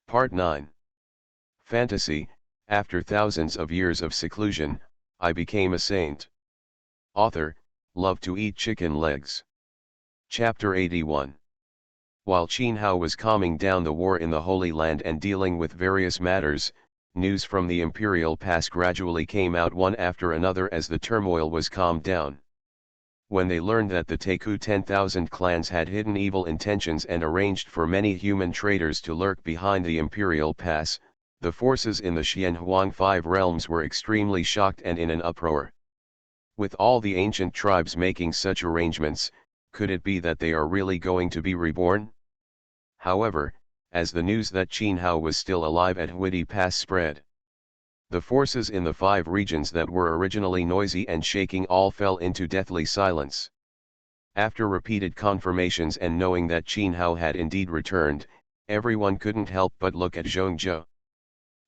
Part 9. Fantasy. After thousands of years of seclusion, I became a saint. Author, love to eat chicken legs. Chapter 81. While Qin Hao was calming down the war in the Holy Land and dealing with various matters, news from the imperial pass gradually came out one after another as the turmoil was calmed down. When they learned that the Taku 10,000 clans had hidden evil intentions and arranged for many human traitors to lurk behind the imperial pass, the forces in the Xianhuang Five Realms were extremely shocked and in an uproar. With all the ancient tribes making such arrangements, could it be that they are really going to be reborn? However, as the news that Qin Hao was still alive at Huidi Pass spread, the forces in the 5 regions that were originally noisy and shaking all fell into deathly silence. After repeated confirmations and knowing that Qin Hao had indeed returned, everyone couldn't help but look at Zhongzhou.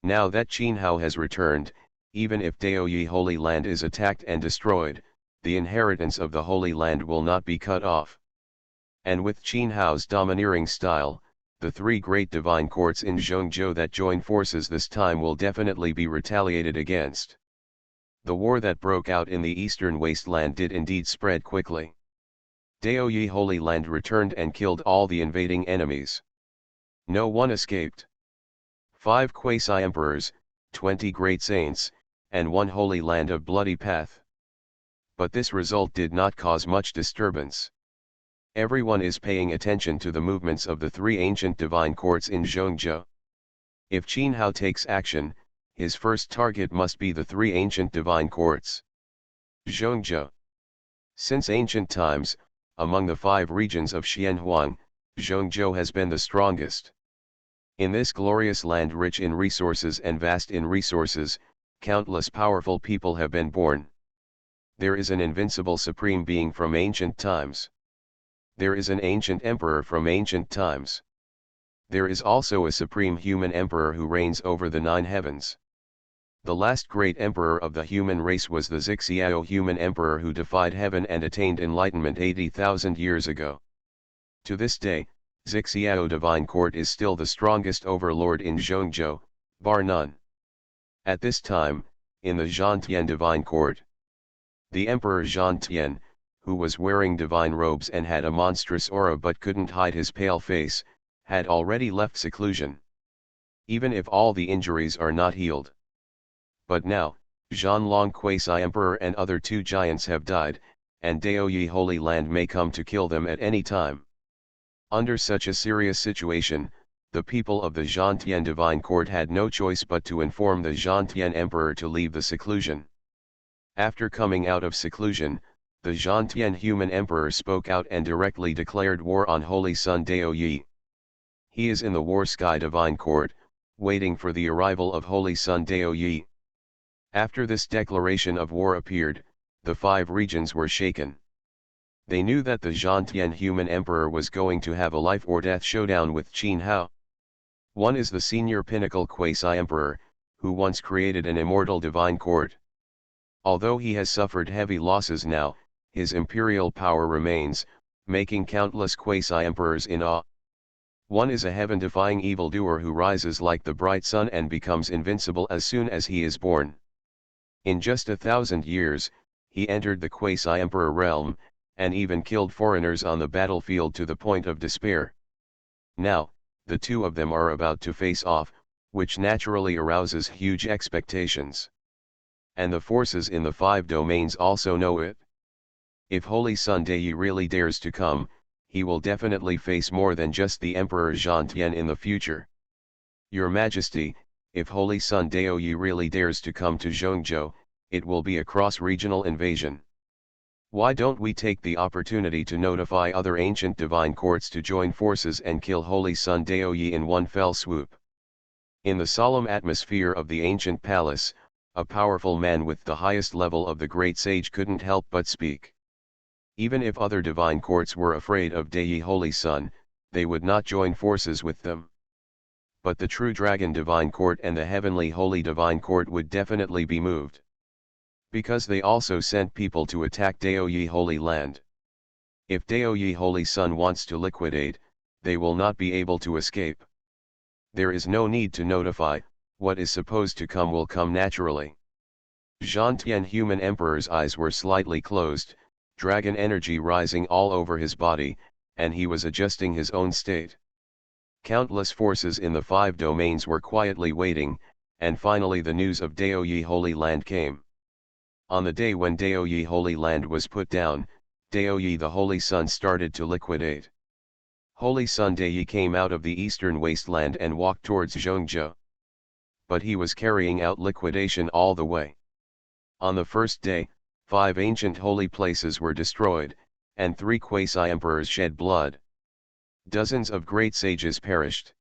Now that Qin Hao has returned, even if Daoyi Holy Land is attacked and destroyed, the inheritance of the Holy Land will not be cut off. And with Qin Hao's domineering style, the 3 great divine courts in Zhongzhou that join forces this time will definitely be retaliated against. The war that broke out in the eastern wasteland did indeed spread quickly. Daoyi Holy Land returned and killed all the invading enemies. No one escaped. 5 quasi-emperors, 20 great saints, and 1 holy land of bloody path. But this result did not cause much disturbance. Everyone is paying attention to the movements of the 3 ancient divine courts in Zhongzhou. If Qin Hao takes action, his first target must be the 3 ancient divine courts. Zhongzhou. Since ancient times, among the 5 regions of Xianhuang, Zhongzhou has been the strongest. In this glorious land rich in resources and vast in resources, countless powerful people have been born. There is an invincible supreme being from ancient times. There is an ancient emperor from ancient times. There is also a supreme human emperor who reigns over the 9 heavens. The last great emperor of the human race was the Zixiao human emperor who defied heaven and attained enlightenment 80,000 years ago. To this day, Zixiao Divine Court is still the strongest overlord in Zhongzhou, bar none. At this time, in the Zhantian Divine Court, the Emperor Zhantian, who was wearing divine robes and had a monstrous aura but couldn't hide his pale face, had already left seclusion. Even if all the injuries are not healed. But now, Zhanlong Quasi-Emperor and other 2 giants have died, and Daoyi Holy Land may come to kill them at any time. Under such a serious situation, the people of the Zhantian Divine Court had no choice but to inform the Zhantian Emperor to leave the seclusion. After coming out of seclusion, the Zhantian human emperor spoke out and directly declared war on Holy Sun Daoyi. He is in the War Sky Divine Court, waiting for the arrival of Holy Sun Daoyi. After this declaration of war appeared, the 5 regions were shaken. They knew that the Zhantian human emperor was going to have a life or death showdown with Qin Hao. One is the senior pinnacle quasi-emperor, who once created an immortal divine court. Although he has suffered heavy losses now, his imperial power remains, making countless quasi-emperors in awe. One is a heaven-defying evildoer who rises like the bright sun and becomes invincible as soon as he is born. In just 1,000 years, he entered the quasi-emperor realm, and even killed foreigners on the battlefield to the point of despair. Now, the 2 of them are about to face off, which naturally arouses huge expectations. And the forces in the 5 domains also know it. If Holy Sun Daoyi really dares to come, he will definitely face more than just the Emperor Zhantian in the future. Your Majesty, if Holy Sun Daoyi really dares to come to Zhongzhou, it will be a cross-regional invasion. Why don't we take the opportunity to notify other ancient divine courts to join forces and kill Holy Sun Daoyi in one fell swoop? In the solemn atmosphere of the ancient palace, a powerful man with the highest level of the great sage couldn't help but speak. Even if other divine courts were afraid of Daoyi Holy Sun, they would not join forces with them. But the true Dragon Divine Court and the Heavenly Holy Divine Court would definitely be moved. Because they also sent people to attack Daoyi Holy Land. If Daoyi Holy Sun wants to liquidate, they will not be able to escape. There is no need to notify, what is supposed to come will come naturally. Zhang Tian human emperor's eyes were slightly closed, dragon energy rising all over his body, and he was adjusting his own state. Countless forces in the 5 domains were quietly waiting, and finally the news of Daoyi Holy Land came. On the day when Daoyi Holy Land was put down, Daoyi the Holy Sun started to liquidate. Holy Sun Daoyi came out of the eastern wasteland and walked towards Zhongzhou. But he was carrying out liquidation all the way. On the first day, 5 ancient holy places were destroyed, and 3 quasi-emperors shed blood. Dozens of great sages perished.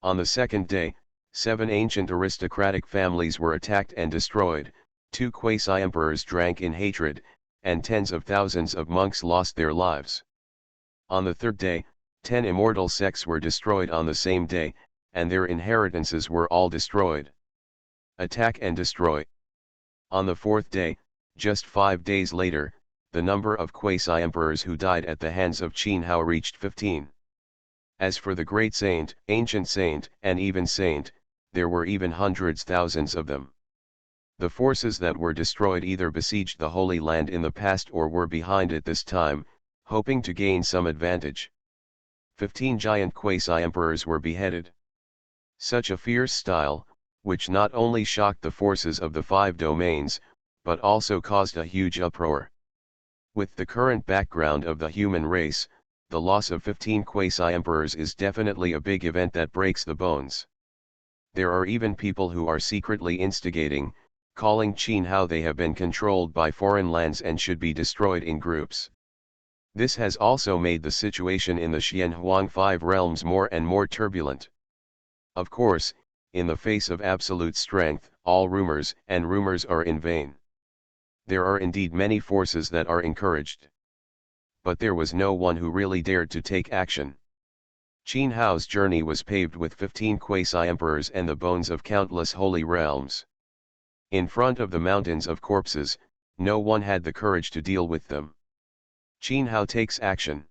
On the second day, 7 ancient aristocratic families were attacked and destroyed, 2 quasi-emperors drank in hatred, and tens of thousands of monks lost their lives. On the third day, 10 immortal sects were destroyed on the same day, and their inheritances were all destroyed. Attack and destroy. On the fourth day, just 5 days later, the number of quasi-emperors who died at the hands of Qin Hao reached 15. As for the great saint, ancient saint, and even saint, there were even hundreds thousands of them. The forces that were destroyed either besieged the Holy Land in the past or were behind it this time, hoping to gain some advantage. 15 giant quasi-emperors were beheaded. Such a fierce style, which not only shocked the forces of the 5 domains, but also caused a huge uproar. With the current background of the human race, the loss of 15 quasi-emperors is definitely a big event that breaks the bones. There are even people who are secretly instigating, calling Qin how they have been controlled by foreign lands and should be destroyed in groups. This has also made the situation in the Xianhuang 5 realms more and more turbulent. Of course, in the face of absolute strength, all rumors are in vain. There are indeed many forces that are encouraged. But there was no one who really dared to take action. Qin Hao's journey was paved with 15 quasi-emperors and the bones of countless holy realms. In front of the mountains of corpses, no one had the courage to deal with them. Qin Hao takes action.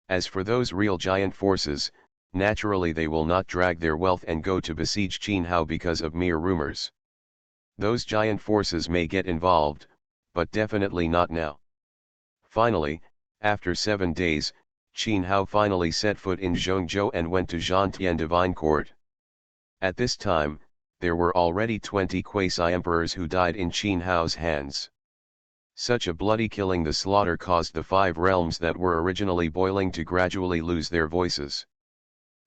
As for those real giant forces, naturally they will not drag their wealth and go to besiege Qin Hao because of mere rumors. Those giant forces may get involved, but definitely not now. Finally, after 7 days, Qin Hao finally set foot in Zhongzhou and went to Zhantian Divine Court. At this time, there were already 20 quasi-emperors who died in Qin Hao's hands. Such a bloody killing, the slaughter caused the 5 realms that were originally boiling to gradually lose their voices.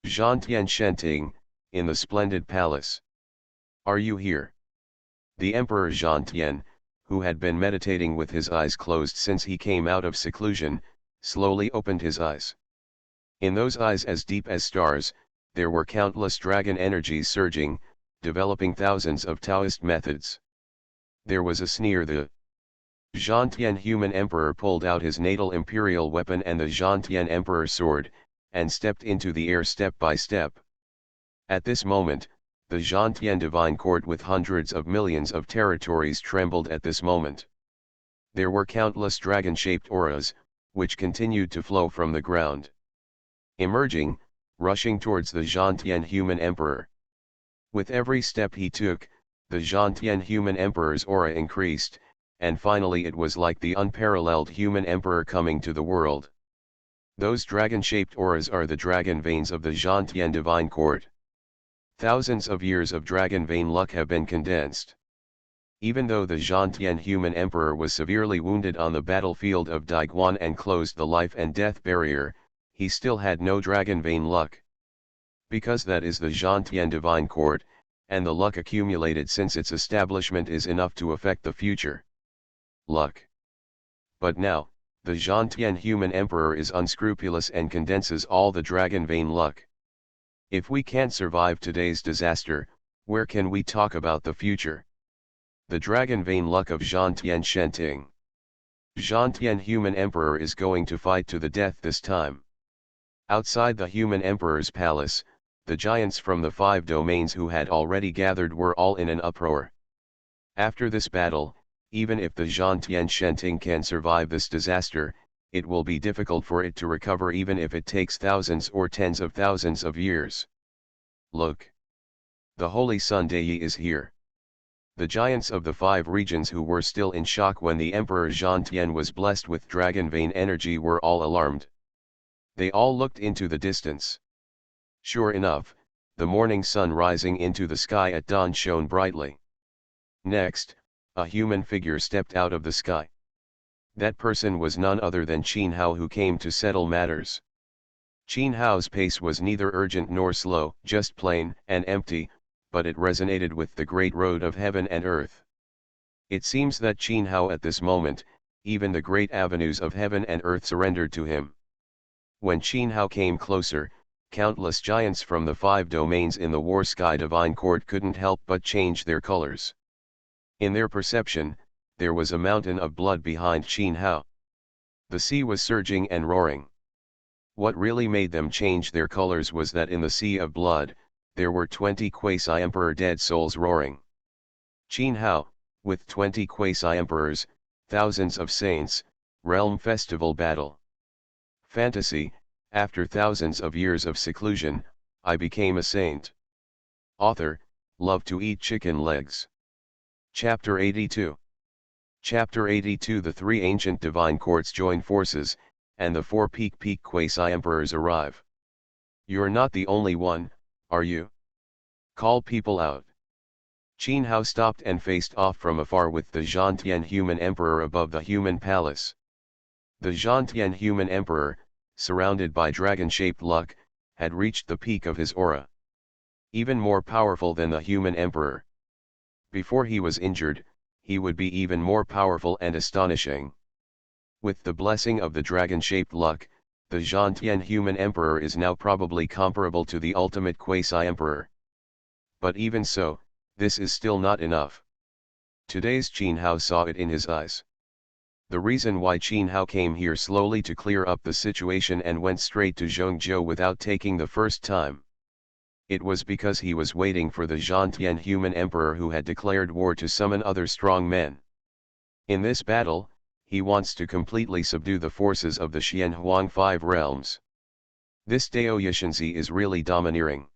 Zhantian Shenting, in the splendid palace. Are you here? The Emperor Zhantian, who had been meditating with his eyes closed since he came out of seclusion, slowly opened his eyes. In those eyes as deep as stars, there were countless dragon energies surging, developing thousands of Taoist methods. There was a sneer. The Zhantian human emperor pulled out his natal imperial weapon and the Zhantian emperor sword, and stepped into the air step by step. At this moment, the Zhantian divine court with hundreds of millions of territories trembled at this moment. There were countless dragon-shaped auras, which continued to flow from the ground. Emerging, rushing towards the Zhantian human emperor. With every step he took, the Zhantian human emperor's aura increased, and finally it was like the unparalleled human emperor coming to the world. Those dragon-shaped auras are the dragon veins of the Zhantian divine court. Thousands of years of dragon vein luck have been condensed. Even though the Zhantian human emperor was severely wounded on the battlefield of Daiguan and closed the life and death barrier, he still had no dragon vein luck. Because that is the Zhantian divine court, and the luck accumulated since its establishment is enough to affect the future. Luck. But now, the Zhantian human emperor is unscrupulous and condenses all the dragon vein luck. If we can't survive today's disaster, where can we talk about the future? The dragon vein luck of Zhantian Shenting. Zhantian human emperor is going to fight to the death this time. Outside the human emperor's palace, the giants from the 5 domains who had already gathered were all in an uproar. After this battle, even if the Zhantian Shenting can survive this disaster, it will be difficult for it to recover even if it takes thousands or tens of thousands of years. look. The Holy Sun Dei is here. The giants of the 5 regions who were still in shock when the Emperor Zhang Tian was blessed with dragon vein energy were all alarmed. They all looked into the distance. Sure enough, the morning sun rising into the sky at dawn shone brightly. Next, a human figure stepped out of the sky. That person was none other than Qin Hao, who came to settle matters. Qin Hao's pace was neither urgent nor slow, just plain and empty, but it resonated with the great road of heaven and earth. It seems that Qin Hao at this moment, even the great avenues of heaven and earth surrendered to him. When Qin Hao came closer, countless giants from the 5 domains in the War Sky Divine Court couldn't help but change their colors. In their perception, there was a mountain of blood behind Qin Hao. The sea was surging and roaring. What really made them change their colors was that in the sea of blood, there were 20 quasi-emperor dead souls roaring. Qin Hao, with 20 quasi-emperors, thousands of saints, realm festival battle. Fantasy, after thousands of years of seclusion, I became a saint. Author, love to eat chicken legs. Chapter 82. Chapter 82. The 3 ancient divine courts join forces, and the 4 peak quasi-emperors arrive. You're not the only one, are you? Call people out. Qin Hao stopped and faced off from afar with the Zhantian human emperor above the human palace. The Zhantian human emperor, surrounded by dragon-shaped luck, had reached the peak of his aura. Even more powerful than the human emperor. Before he was injured, he would be even more powerful and astonishing. With the blessing of the dragon-shaped luck, the Zhantian human emperor is now probably comparable to the ultimate quasi-emperor. But even so, this is still not enough. Today's Qin Hao saw it in his eyes. The reason why Qin Hao came here slowly to clear up the situation and went straight to Zhongzhou without taking the first time. It was because he was waiting for the Zhantian human emperor who had declared war to summon other strong men. In this battle, he wants to completely subdue the forces of the Xian Huang 5 realms. This Dao Yishanzi is really domineering.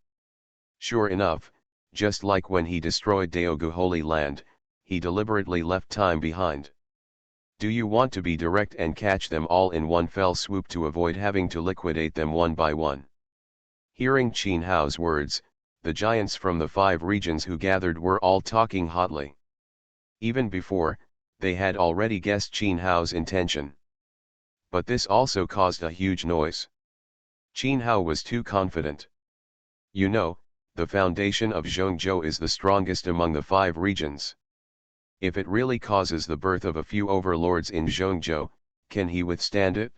Sure enough, just like when he destroyed Daogu Holy Land, he deliberately left time behind. Do you want to be direct and catch them all in one fell swoop to avoid having to liquidate them one by one? Hearing Qin Hao's words, the giants from the 5 regions who gathered were all talking hotly. Even before, they had already guessed Qin Hao's intention. But this also caused a huge noise. Qin Hao was too confident. You know, the foundation of Zhongzhou is the strongest among the 5 regions. If it really causes the birth of a few overlords in Zhongzhou, can he withstand it?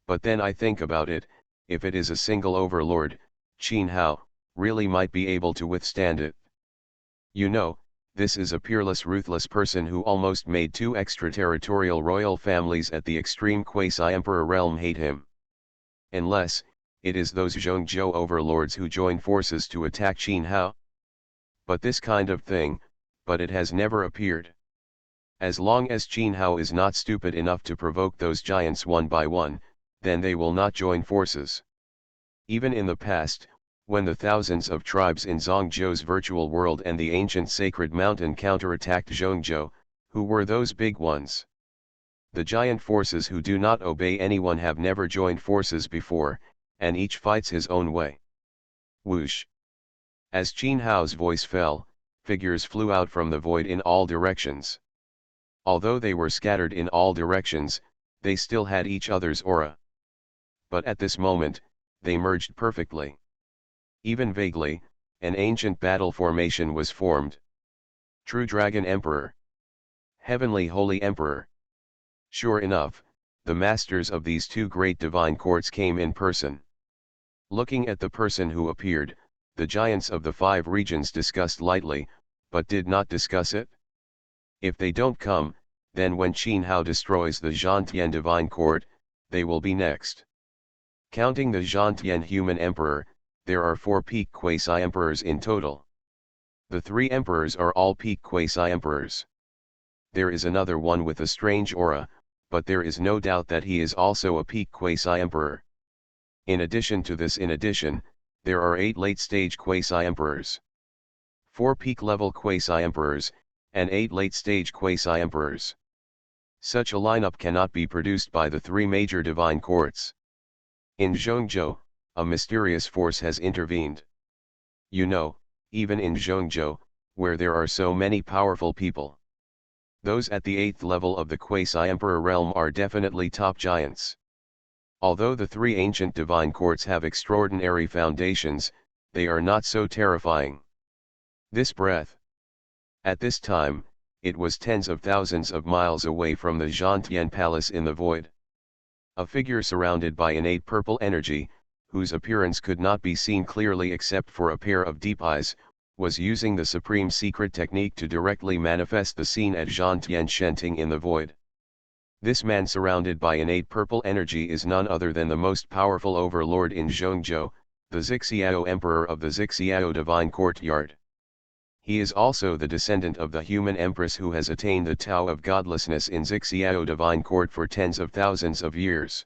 But then I think about it, if it is a single overlord, Qin Hao really might be able to withstand it. You know, this is a peerless, ruthless person who almost made 2 extraterritorial royal families at the extreme quasi-emperor realm hate him. Unless, it is those Zhongzhou overlords who join forces to attack Qin Hao. But this kind of thing, but it has never appeared. As long as Qin Hao is not stupid enough to provoke those giants one by one, then they will not join forces. Even in the past, when the thousands of tribes in Zhongzhou's virtual world and the ancient sacred mountain counterattacked Zhongzhou, who were those big ones? The giant forces who do not obey anyone have never joined forces before, and each fights his own way. Whoosh! As Qin Hao's voice fell, figures flew out from the void in all directions. Although they were scattered in all directions, they still had each other's aura. But at this moment, they merged perfectly. Even vaguely, an ancient battle formation was formed. True Dragon Emperor. Heavenly Holy Emperor. Sure enough, the masters of these 2 great divine courts came in person. Looking at the person who appeared, the giants of the 5 regions discussed lightly, but did not discuss it. If they don't come, then when Qin Hao destroys the Zhantian divine court, they will be next. Counting the Zhantian human emperor, there are 4 peak quasi-emperors in total. The 3 emperors are all peak quasi-emperors. There is another one with a strange aura, but there is no doubt that he is also a peak quasi-emperor. In addition to this, There are 8 late-stage quasi-emperors, 4 peak-level quasi-emperors, and 8 late-stage quasi-emperors. Such a lineup cannot be produced by the 3 major divine courts. In Zhongzhou, a mysterious force has intervened. You know, even in Zhongzhou, where there are so many powerful people, those at the 8th level of the quasi-emperor realm are definitely top giants. Although the 3 ancient divine courts have extraordinary foundations, they are not so terrifying. This breath. At this time, it was tens of thousands of miles away from the Zhantian Palace in the void. A figure surrounded by innate purple energy, whose appearance could not be seen clearly except for a pair of deep eyes, was using the supreme secret technique to directly manifest the scene at Zhantian Shenting in the void. This man surrounded by innate purple energy is none other than the most powerful overlord in Zhongzhou, the Zixiao Emperor of the Zixiao Divine Courtyard. He is also the descendant of the human empress who has attained the Tao of godlessness in Zixiao Divine Court for tens of thousands of years.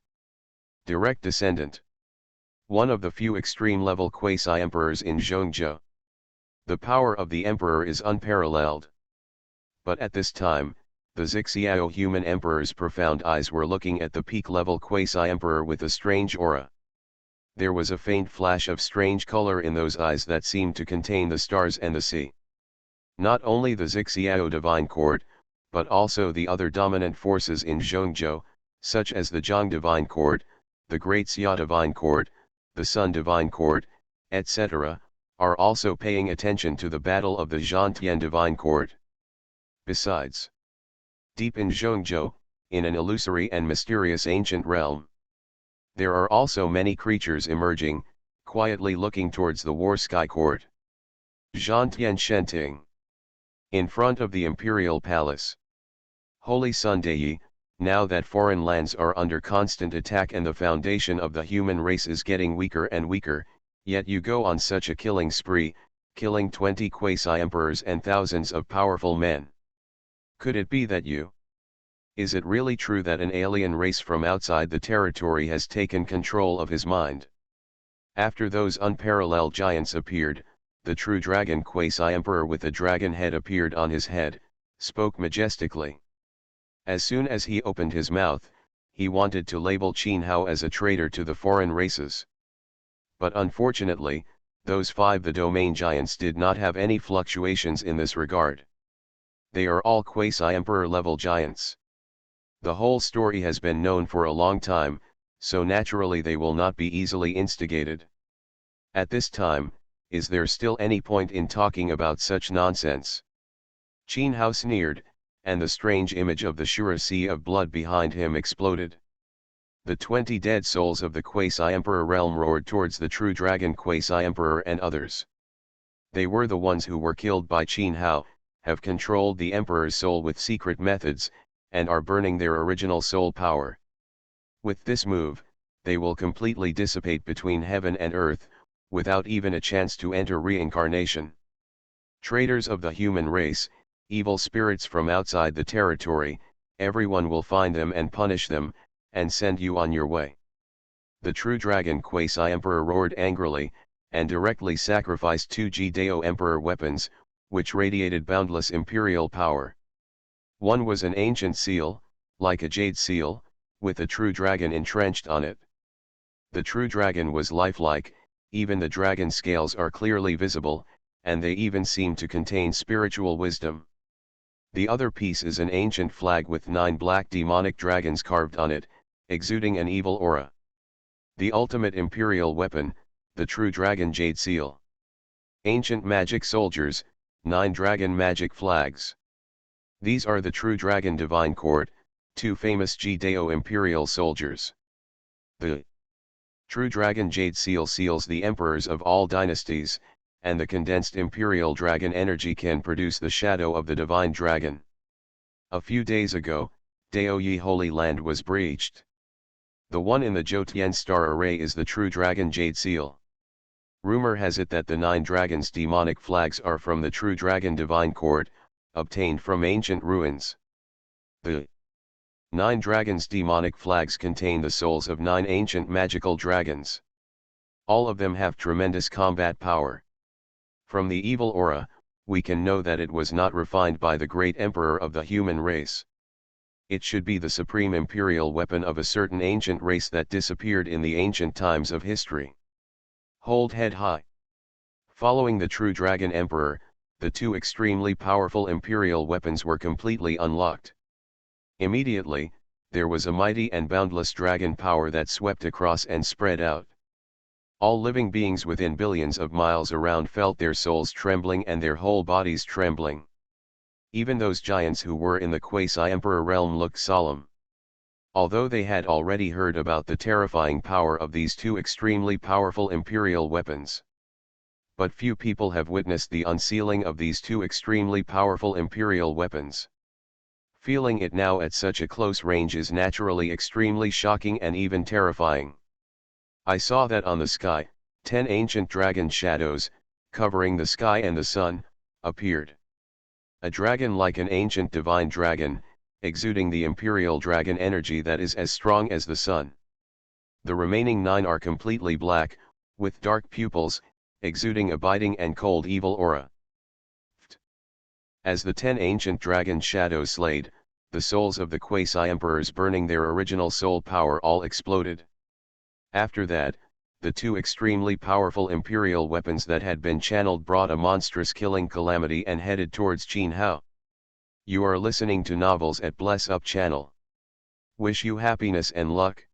Direct descendant. One of the few extreme-level quasi-emperors in Zhongzhou. The power of the emperor is unparalleled. But at this time, the Zixiao human emperor's profound eyes were looking at the peak-level quasi-emperor with a strange aura. There was a faint flash of strange color in those eyes that seemed to contain the stars and the sea. Not only the Zixiao Divine Court, but also the other dominant forces in Zhongzhou, such as the Zhang Divine Court, the Great Xia Divine Court, the Sun Divine Court, etc., are also paying attention to the battle of the Zhantian Divine Court. Besides, deep in Zhongzhou, in an illusory and mysterious ancient realm, there are also many creatures emerging, quietly looking towards the War Sky Court. Zhantian Shenting. In front of the imperial palace. Holy Sun Dei, now that foreign lands are under constant attack and the foundation of the human race is getting weaker and weaker, yet you go on such a killing spree, killing 20 quasi-emperors and thousands of powerful men. Could it be that you? Is it really true that an alien race from outside the territory has taken control of his mind? After those unparalleled giants appeared, the true dragon quasi-emperor with a dragon head appeared on his head, spoke majestically. As soon as he opened his mouth, he wanted to label Qin Hao as a traitor to the foreign races. But unfortunately, those 5 the domain giants did not have any fluctuations in this regard. They are all quasi-emperor level giants. The whole story has been known for a long time, so naturally they will not be easily instigated. At this time, is there still any point in talking about such nonsense? Qin Hao sneered, and the strange image of the Shura sea of blood behind him exploded. The 20 dead souls of the quasi-emperor realm roared towards the true dragon quasi-emperor and others. They were the ones who were killed by Qin Hao, have controlled the emperor's soul with secret methods, and are burning their original soul power. With this move, they will completely dissipate between heaven and earth, without even a chance to enter reincarnation. Traitors of the human race, evil spirits from outside the territory, everyone will find them and punish them, and send you on your way. The true dragon quasi-emperor roared angrily, and directly sacrificed 2 Jidao emperor weapons, which radiated boundless imperial power. One was an ancient seal, like a jade seal, with a true dragon entrenched on it. The true dragon was lifelike, even the dragon scales are clearly visible, and they even seem to contain spiritual wisdom. The other piece is an ancient flag with 9 black demonic dragons carved on it, exuding an evil aura. The ultimate imperial weapon, the true dragon jade seal. Ancient magic soldiers, 9 dragon magic flags. These are the true dragon divine court, 2 famous Jidao imperial soldiers. The true dragon jade seal seals the emperors of all dynasties, and the condensed imperial dragon energy can produce the shadow of the divine dragon. A few days ago, Daoyi Holy Land was breached. The one in the Jotian star array is the true dragon jade seal. Rumor has it that the 9 dragons' demonic flags are from the true dragon divine court, obtained from ancient ruins. The 9 dragons' demonic flags contain the souls of 9 ancient magical dragons. All of them have tremendous combat power. From the evil aura, we can know that it was not refined by the great emperor of the human race. It should be the supreme imperial weapon of a certain ancient race that disappeared in the ancient times of history. Hold head high. Following the true dragon emperor, the two extremely powerful imperial weapons were completely unlocked. Immediately, there was a mighty and boundless dragon power that swept across and spread out. All living beings within billions of miles around felt their souls trembling and their whole bodies trembling. Even those giants who were in the quasi-emperor realm looked solemn. Although they had already heard about the terrifying power of these two extremely powerful imperial weapons. But few people have witnessed the unsealing of these two extremely powerful imperial weapons. Feeling it now at such a close range is naturally extremely shocking and even terrifying. I saw that on the sky, 10 ancient dragon shadows, covering the sky and the sun, appeared. A dragon like an ancient divine dragon, exuding the imperial dragon energy that is as strong as the sun. The remaining 9 are completely black, with dark pupils, exuding a biting and cold evil aura. As the 10 ancient dragon shadows slayed, the souls of the quasi-emperors burning their original soul power all exploded. After that, the two extremely powerful imperial weapons that had been channeled brought a monstrous killing calamity and headed towards Qin Hao. You are listening to Novels at Bless Up channel. Wish you happiness and luck.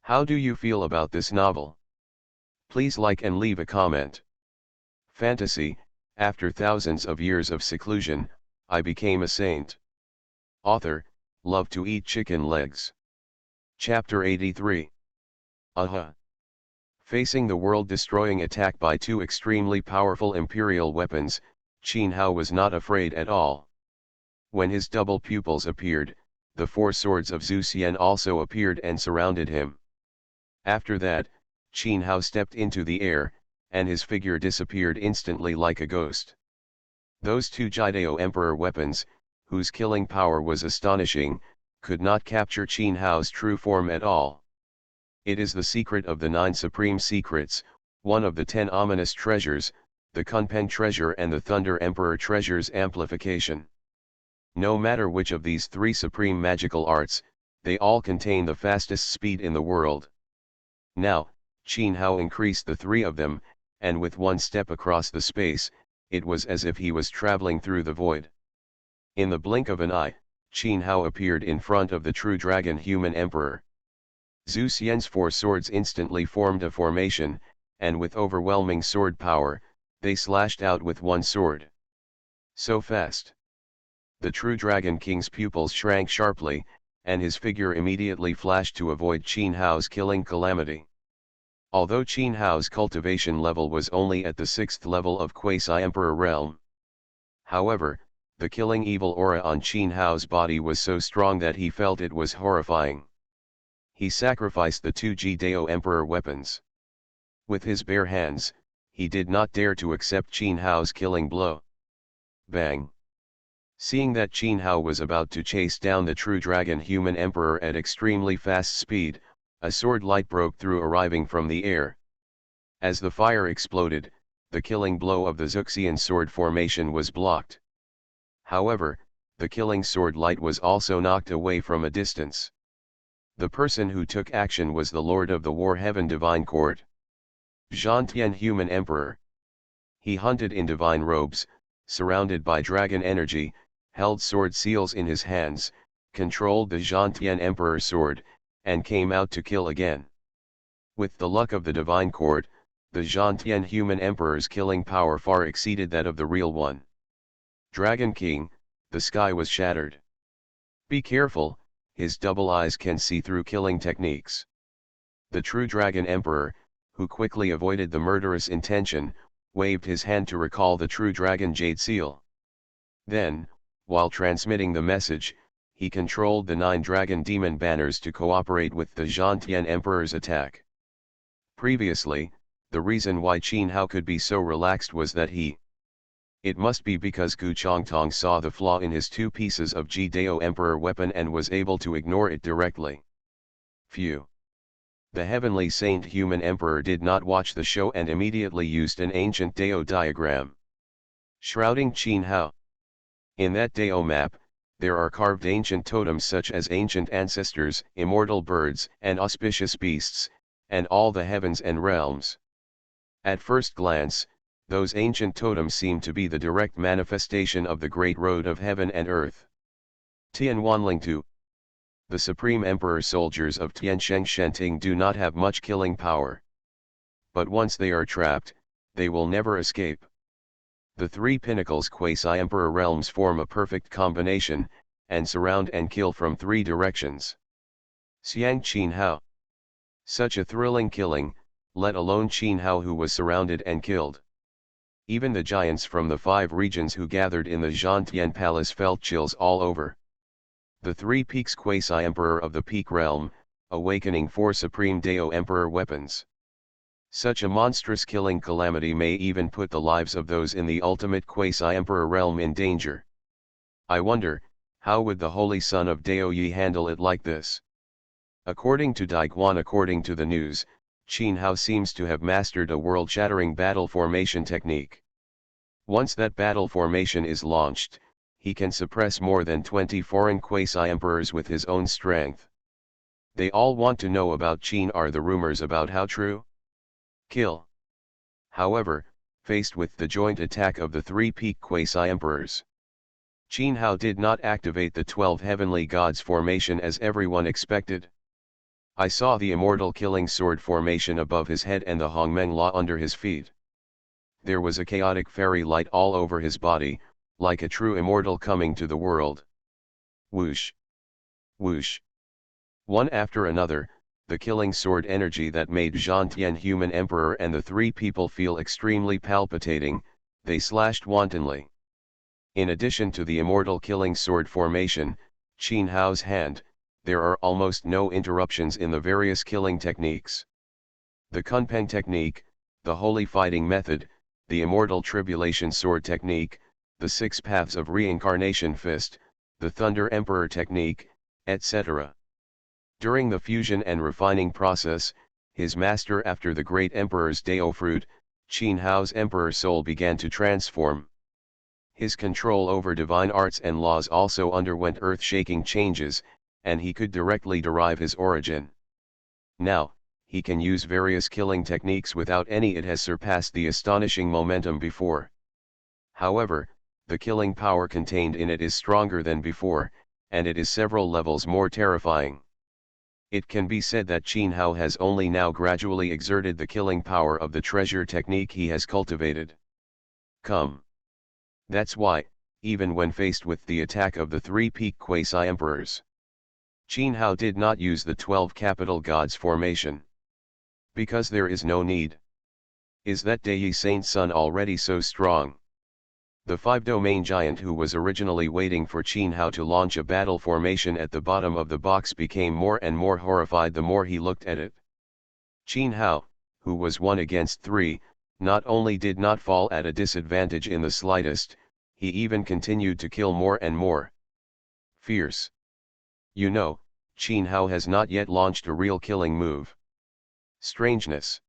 How do you feel about this novel? Please like and leave a comment. Fantasy, after thousands of years of seclusion, I became a saint. Author, love to eat chicken legs. Chapter 83. Aha! Facing the world-destroying attack by two extremely powerful imperial weapons, Qin Hao was not afraid at all. When his double pupils appeared, the 4 swords of Zhu Xian also appeared and surrounded him. After that, Qin Hao stepped into the air, and his figure disappeared instantly like a ghost. Those two Jidao Emperor weapons, whose killing power was astonishing, could not capture Qin Hao's true form at all. It is the secret of the 9 supreme secrets, one of the 10 ominous treasures, the Kunpeng treasure and the Thunder Emperor treasure's amplification. No matter which of these 3 supreme magical arts, they all contain the fastest speed in the world. Now, Qin Hao increased the 3 of them, and with one step across the space, it was as if he was traveling through the void. In the blink of an eye, Qin Hao appeared in front of the true dragon human emperor. Zhu Xian's 4 swords instantly formed a formation, and with overwhelming sword power, they slashed out with one sword. So fast. The true dragon king's pupils shrank sharply, and his figure immediately flashed to avoid Qin Hao's killing calamity. Although Qin Hao's cultivation level was only at the 6th level of quasi-emperor realm. However, the killing evil aura on Qin Hao's body was so strong that he felt it was horrifying. He sacrificed the 2 Jidao Emperor weapons. With his bare hands, he did not dare to accept Qin Hao's killing blow. Bang! Seeing that Qin Hao was about to chase down the true dragon human emperor at extremely fast speed, a sword light broke through arriving from the air. As the fire exploded, the killing blow of the Zuxian sword formation was blocked. However, the killing sword light was also knocked away from a distance. The person who took action was the Lord of the War Heaven Divine Court. Zhantian Human Emperor. He hunted in divine robes, surrounded by dragon energy, held sword seals in his hands, controlled the Zhantian Emperor sword, and came out to kill again. With the luck of the divine court, the Zhantian human emperor's killing power far exceeded that of the real one. Dragon King, the sky was shattered. Be careful, his double eyes can see through killing techniques. The true dragon emperor, who quickly avoided the murderous intention, waved his hand to recall the true dragon jade seal. Then, while transmitting the message, he controlled the 9 dragon demon banners to cooperate with the Zhantian emperor's attack. Previously, the reason why Qin Hao could be so relaxed was that it must be because Gu Chongtong saw the flaw in his 2 pieces of Jidao Emperor weapon and was able to ignore it directly. Phew! The heavenly saint human emperor did not watch the show and immediately used an ancient Dao diagram, shrouding Qin Hao. In that Dao map, there are carved ancient totems such as ancient ancestors, immortal birds, and auspicious beasts, and all the heavens and realms. At first glance, those ancient totems seem to be the direct manifestation of the great road of heaven and earth. Tianwanling 2. The supreme emperor soldiers of Tiansheng Shenting do not have much killing power. But once they are trapped, they will never escape. The three pinnacles quasi-emperor realms form a perfect combination, and surround and kill from three directions. Xiang Qin Hao. Such a thrilling killing, let alone Qin Hao who was surrounded and killed. Even the giants from the 5 regions who gathered in the Zhantian Palace felt chills all over. The 3 peaks quasi-emperor of the peak realm, awakening 4 supreme Dao emperor weapons. Such a monstrous killing calamity may even put the lives of those in the ultimate quasi-emperor realm in danger. I wonder, how would the holy son of Dao Yi handle it like this? According to Daiguan, according to the news, Qin Hao seems to have mastered a world-shattering battle formation technique. Once that battle formation is launched, he can suppress more than 20 foreign quasi-emperors with his own strength. They all want to know about Qin. Are the rumors about how true? Kill. However, faced with the joint attack of the 3 peak quasi-emperors, Qin Hao did not activate the 12 heavenly gods formation as everyone expected. I saw the immortal killing sword formation above his head and the Hongmeng Law under his feet. There was a chaotic fairy light all over his body, like a true immortal coming to the world. Whoosh! Whoosh! One after another, the killing sword energy that made Zhantian human emperor and the 3 people feel extremely palpitating, they slashed wantonly. In addition to the immortal killing sword formation, Qin Hao's hand, there are almost no interruptions in the various killing techniques. The Kunpeng technique, the holy fighting method, the immortal tribulation sword technique, the 6 paths of reincarnation fist, the thunder emperor technique, etc. During the fusion and refining process, his master after the great emperor's Dao fruit, Qin Hao's emperor soul began to transform. His control over divine arts and laws also underwent earth-shaking changes, and he could directly derive his origin. Now, he can use various killing techniques without any. It has surpassed the astonishing momentum before. However, the killing power contained in it is stronger than before, and it is several levels more terrifying. It can be said that Qin Hao has only now gradually exerted the killing power of the treasure technique he has cultivated. Come. That's why, even when faced with the attack of the 3 peak quasi-emperors, Qin Hao did not use the 12 capital gods formation. Because there is no need. Is that Dai Saint Sun already so strong? The 5-domain giant who was originally waiting for Qin Hao to launch a battle formation at the bottom of the box became more and more horrified the more he looked at it. Qin Hao, who was 1 against 3, not only did not fall at a disadvantage in the slightest, he even continued to kill more and more. Fierce. You know, Qin Hao has not yet launched a real killing move. Strangeness.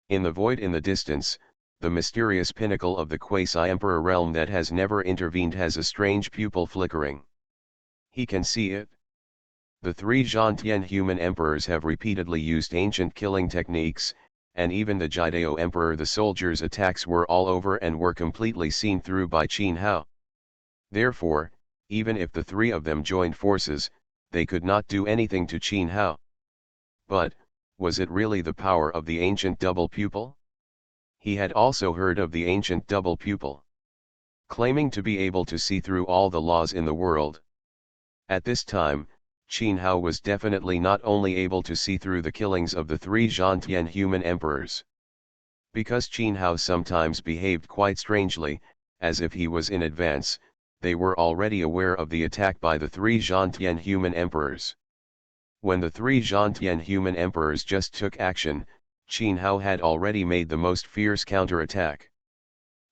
In the void in the distance, the mysterious pinnacle of the quasi-emperor realm that has never intervened has a strange pupil flickering. He can see it. The 3 Zhantian human emperors have repeatedly used ancient killing techniques, and even the Jidao emperor. The soldiers' attacks were all over and were completely seen through by Qin Hao. Therefore, even if the 3 of them joined forces, they could not do anything to Qin Hao. But, was it really the power of the ancient double pupil? He had also heard of the ancient double pupil, claiming to be able to see through all the laws in the world. At this time, Qin Hao was definitely not only able to see through the killings of the 3 Zhantian human emperors. Because Qin Hao sometimes behaved quite strangely, as if he was in advance, they were already aware of the attack by the 3 Zhantian human emperors. When the 3 Zhantian human emperors just took action, Qin Hao had already made the most fierce counterattack.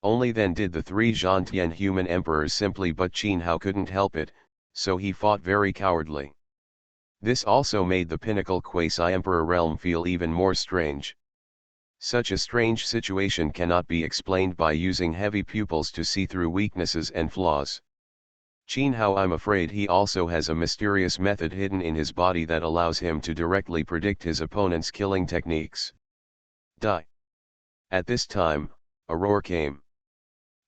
Only then did the 3 Zhantian human emperors simply, but Qin Hao couldn't help it, so he fought very cowardly. This also made the pinnacle quasi-emperor realm feel even more strange. Such a strange situation cannot be explained by using heavy pupils to see through weaknesses and flaws. Qin Hao, I'm afraid he also has a mysterious method hidden in his body that allows him to directly predict his opponent's killing techniques. Die. At this time, a roar came.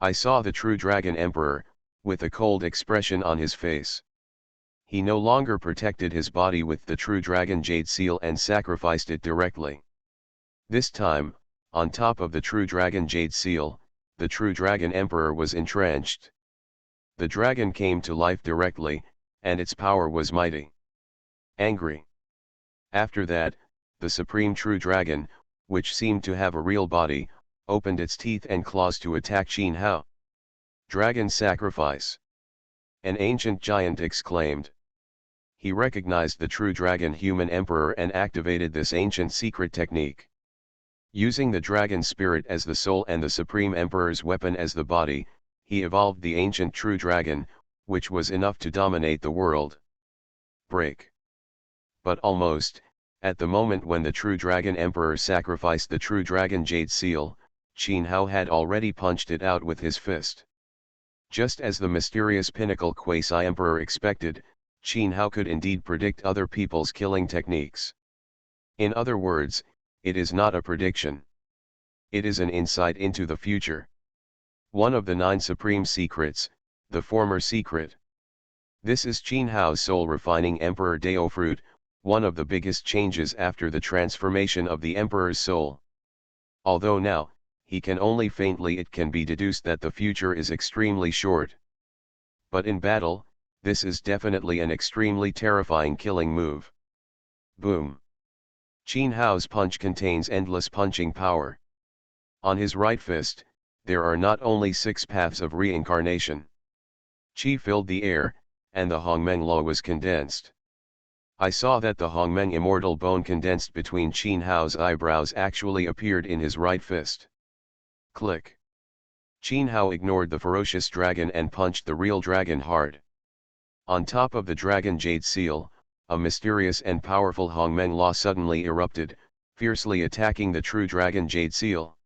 I saw the true Dragon Emperor, with a cold expression on his face. He no longer protected his body with the true Dragon Jade Seal and sacrificed it directly. This time, on top of the true Dragon Jade Seal, the true Dragon Emperor was entrenched. The dragon came to life directly, and its power was mighty. Angry. After that, the supreme true dragon, which seemed to have a real body, opened its teeth and claws to attack Qin Hao. Dragon sacrifice. An ancient giant exclaimed. He recognized the true dragon human emperor and activated this ancient secret technique. Using the dragon spirit as the soul and the supreme emperor's weapon as the body, he evolved the ancient true dragon, which was enough to dominate the world. Break. But almost, at the moment when the true dragon emperor sacrificed the true dragon Jade Seal, Qin Hao had already punched it out with his fist. Just as the mysterious pinnacle quasi-emperor expected, Qin Hao could indeed predict other people's killing techniques. In other words, it is not a prediction. It is an insight into the future. One of the 9 supreme secrets, the former secret. This is Qin Hao's soul refining Emperor Dao fruit, one of the biggest changes after the transformation of the Emperor's soul. Although now, he can only faintly it can be deduced that the future is extremely short. But in battle, this is definitely an extremely terrifying killing move. Boom. Qin Hao's punch contains endless punching power. On his right fist, there are not only 6 paths of reincarnation. Qi filled the air, and the Hongmeng Law was condensed. I saw that the Hongmeng immortal bone condensed between Qin Hao's eyebrows actually appeared in his right fist. Click. Qin Hao ignored the ferocious dragon and punched the real dragon hard. On top of the dragon Jade Seal, a mysterious and powerful Hongmeng Law suddenly erupted, fiercely attacking the true dragon Jade Seal.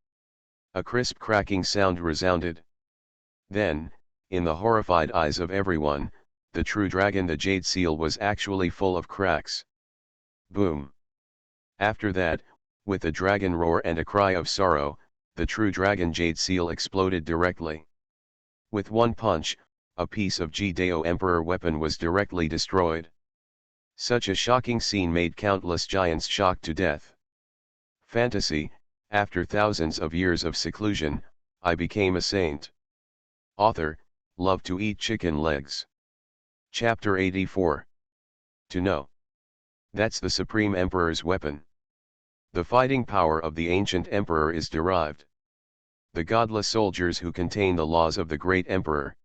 A crisp cracking sound resounded. Then, in the horrified eyes of everyone, the true dragon the Jade Seal was actually full of cracks. Boom. After that, with a dragon roar and a cry of sorrow, the true dragon Jade Seal exploded directly. With one punch, a piece of Dao Emperor weapon was directly destroyed. Such a shocking scene made countless giants shocked to death. Fantasy, after thousands of years of seclusion, I became a saint. Author, love to eat chicken legs. Chapter 84. To know. That's the Supreme Emperor's weapon. The fighting power of the ancient emperor is derived. The godless soldiers who contain the laws of the great emperor.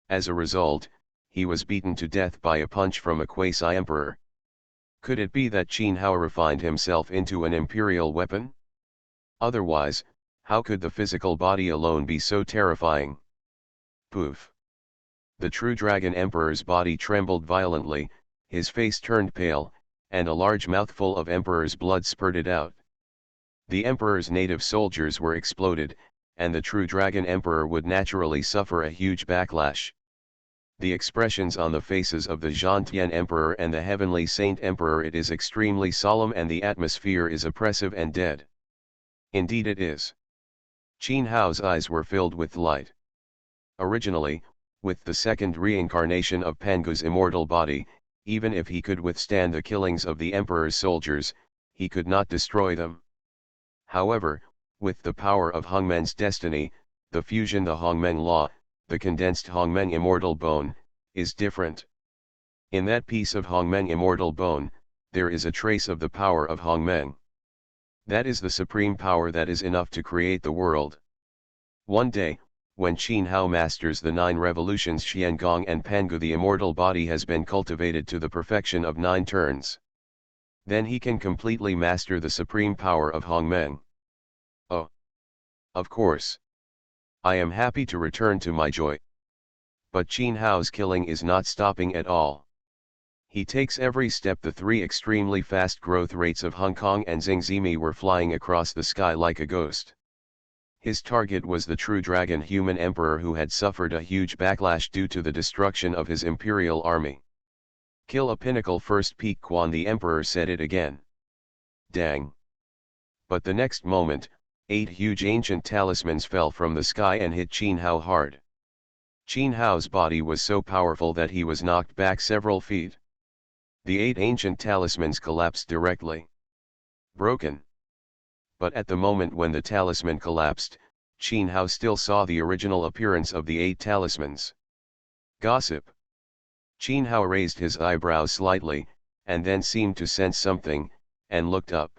As a result, he was beaten to death by a punch from a quasi-emperor. Could it be that Qin Hao refined himself into an imperial weapon? Otherwise, how could the physical body alone be so terrifying? Poof. The true dragon emperor's body trembled violently, his face turned pale, and a large mouthful of emperor's blood spurted out. The emperor's native soldiers were exploded, and the true dragon emperor would naturally suffer a huge backlash. The expressions on the faces of the Zhangtian emperor and the heavenly saint emperor, it is extremely solemn and the atmosphere is oppressive and dead. Indeed it is. Qin Hao's eyes were filled with light. Originally, with the second reincarnation of Pangu's immortal body, even if he could withstand the killings of the emperor's soldiers, he could not destroy them. However, with the power of Hongmen's destiny, the fusion the Hongmeng Law, the condensed Hongmeng immortal bone, is different. In that piece of Hongmeng immortal bone, there is a trace of the power of Hongmeng. That is the supreme power that is enough to create the world. One day, when Qin Hao masters the 9 revolutions Xiangong and Pangu, the immortal body has been cultivated to the perfection of 9 turns. Then he can completely master the supreme power of Hongmeng. Oh! Of course. I am happy to return to my joy. But Qin Hao's killing is not stopping at all. He takes every step. The three extremely fast growth rates of Hong Kong and Xingzimi were flying across the sky like a ghost. His target was the true dragon human emperor, who had suffered a huge backlash due to the destruction of his imperial army. Kill a pinnacle first, Peak Quan, the emperor said it again. Dang. But the next moment, 8 huge ancient talismans fell from the sky and hit Qin Hao hard. Qin Hao's body was so powerful that he was knocked back several feet. The 8 ancient talismans collapsed directly. Broken. But at the moment when the talisman collapsed, Qin Hao still saw the original appearance of the 8 talismans. Gossip. Qin Hao raised his eyebrows slightly, and then seemed to sense something, and looked up.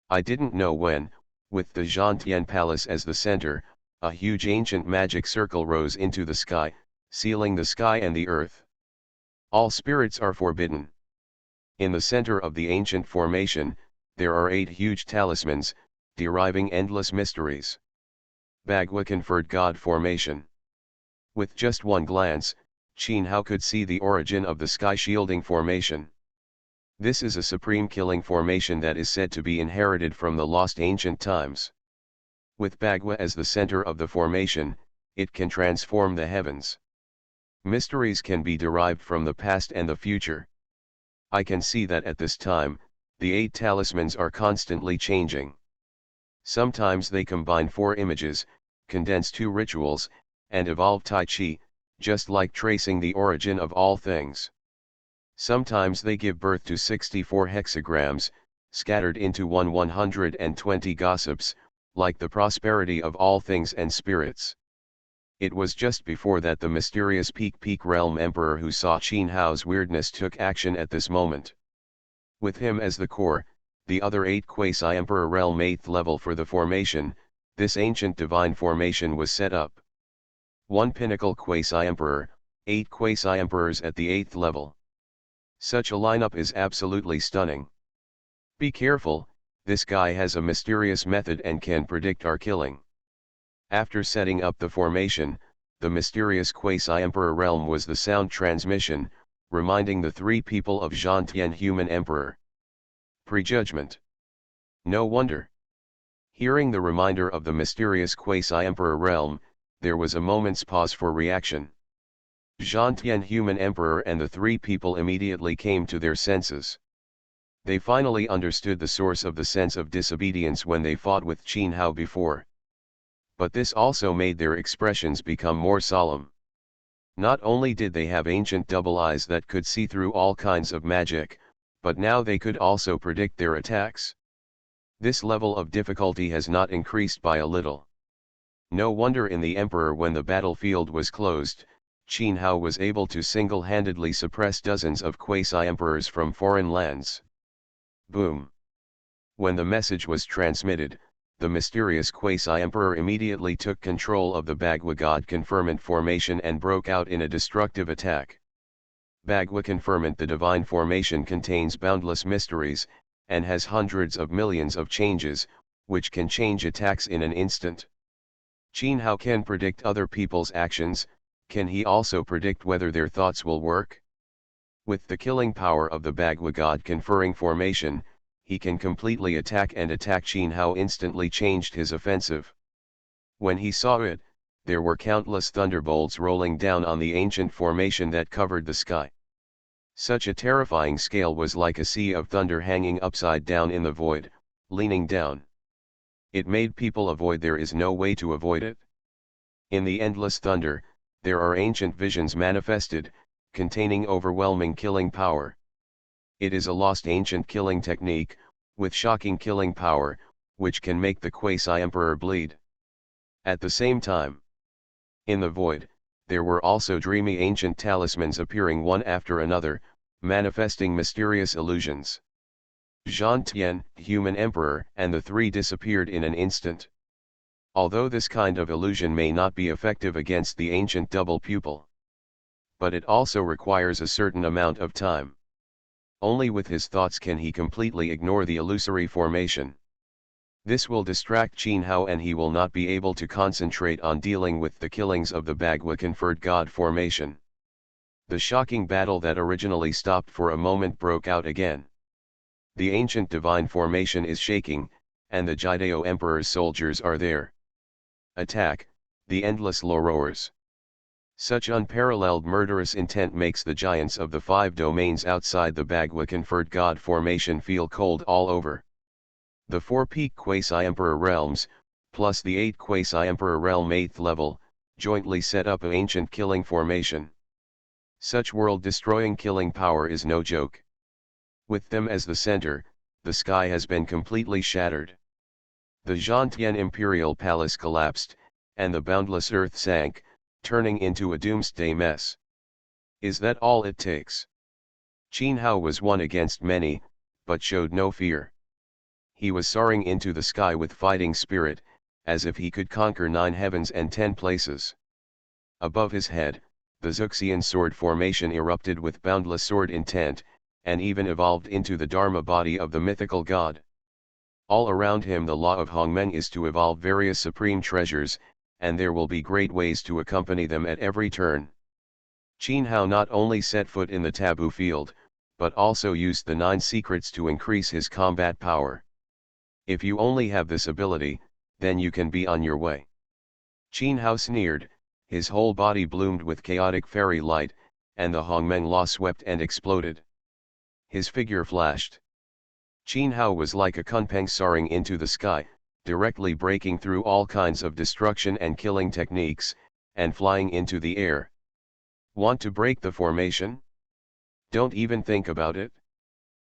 I didn't know when, with the Zhantian Palace as the center, a huge ancient magic circle rose into the sky, sealing the sky and the earth. All spirits are forbidden. In the center of the ancient formation, there are 8 huge talismans, deriving endless mysteries. Bagua conferred God formation. With just one glance, Qin Hao could see the origin of the sky shielding formation. This is a supreme killing formation that is said to be inherited from the lost ancient times. With Bagua as the center of the formation, it can transform the heavens. Mysteries can be derived from the past and the future. I can see that at this time, the 8 talismans are constantly changing. Sometimes they combine 4 images, condense 2 rituals, and evolve Tai Chi, just like tracing the origin of all things. Sometimes they give birth to 64 hexagrams, scattered into 120 gossips, like the prosperity of all things and spirits. It was just before that the mysterious Peak Realm Emperor who saw Qin Hao's weirdness took action at this moment. With him as the core, the other 8 Quasi-Emperor Realm 8th level for the formation, this ancient divine formation was set up. 1 pinnacle Quasi-Emperor, 8 Quasi-Emperors at the 8th level. Such a lineup is absolutely stunning. Be careful, this guy has a mysterious method and can predict our killing. After setting up the formation, the mysterious Quasi-Emperor realm was the sound transmission, reminding the 3 people of Zhantian human emperor. Prejudgment. No wonder. Hearing the reminder of the mysterious Quasi-Emperor realm, there was a moment's pause for reaction. Zhantian human emperor and the 3 people immediately came to their senses. They finally understood the source of the sense of disobedience when they fought with Qin Hao before. But this also made their expressions become more solemn. Not only did they have ancient double eyes that could see through all kinds of magic, but now they could also predict their attacks. This level of difficulty has not increased by a little. No wonder in the Emperor, when the battlefield was closed, Qin Hao was able to single-handedly suppress dozens of quasi-emperors from foreign lands. Boom! When the message was transmitted, the mysterious quasi-emperor immediately took control of the Bagua God Conferment formation and broke out in a destructive attack. Bagua Conferment, the divine formation, contains boundless mysteries, and has hundreds of millions of changes, which can change attacks in an instant. Qin Hao can predict other people's actions. Can he also predict whether their thoughts will work? With the killing power of the Bagua God conferring formation, he can completely attack, and attack. Qin Hao instantly changed his offensive. When he saw it, there were countless thunderbolts rolling down on the ancient formation that covered the sky. Such a terrifying scale was like a sea of thunder hanging upside down in the void, leaning down. It made people avoid. There is no way to avoid it. In the endless thunder, there are ancient visions manifested, containing overwhelming killing power. It is a lost ancient killing technique, with shocking killing power, which can make the quasi-emperor bleed. At the same time, in the void, there were also dreamy ancient talismans appearing one after another, manifesting mysterious illusions. Zhantian, human emperor, and the 3 disappeared in an instant. Although this kind of illusion may not be effective against the ancient double pupil, but it also requires a certain amount of time. Only with his thoughts can he completely ignore the illusory formation. This will distract Qin Hao, and he will not be able to concentrate on dealing with the killings of the Bagua conferred God formation. The shocking battle that originally stopped for a moment broke out again. The ancient divine formation is shaking, and the Jideo Emperor's soldiers are there. Attack, the endless law roars. Such unparalleled murderous intent makes the giants of the 5 domains outside the Bagua-conferred god formation feel cold all over. The 4 peak quasi-emperor realms, plus the 8 quasi-emperor realm 8th level, jointly set up an ancient killing formation. Such world-destroying killing power is no joke. With them as the center, the sky has been completely shattered. The Zhangtian imperial palace collapsed, and the boundless earth sank, turning into a doomsday mess. Is that all it takes? Qin Hao was one against many, but showed no fear. He was soaring into the sky with fighting spirit, as if he could conquer 9 heavens and 10 places. Above his head, the Xuxian sword formation erupted with boundless sword intent, and even evolved into the Dharma body of the mythical god. All around him the law of Hongmeng is to evolve various supreme treasures, and there will be great ways to accompany them at every turn. Qin Hao not only set foot in the taboo field, but also used the 9 secrets to increase his combat power. If you only have this ability, then you can be on your way. Qin Hao sneered, his whole body bloomed with chaotic fairy light, and the Hongmeng law swept and exploded. His figure flashed. Qin Hao was like a kunpeng soaring into the sky, directly breaking through all kinds of destruction and killing techniques, and flying into the air. Want to break the formation? Don't even think about it.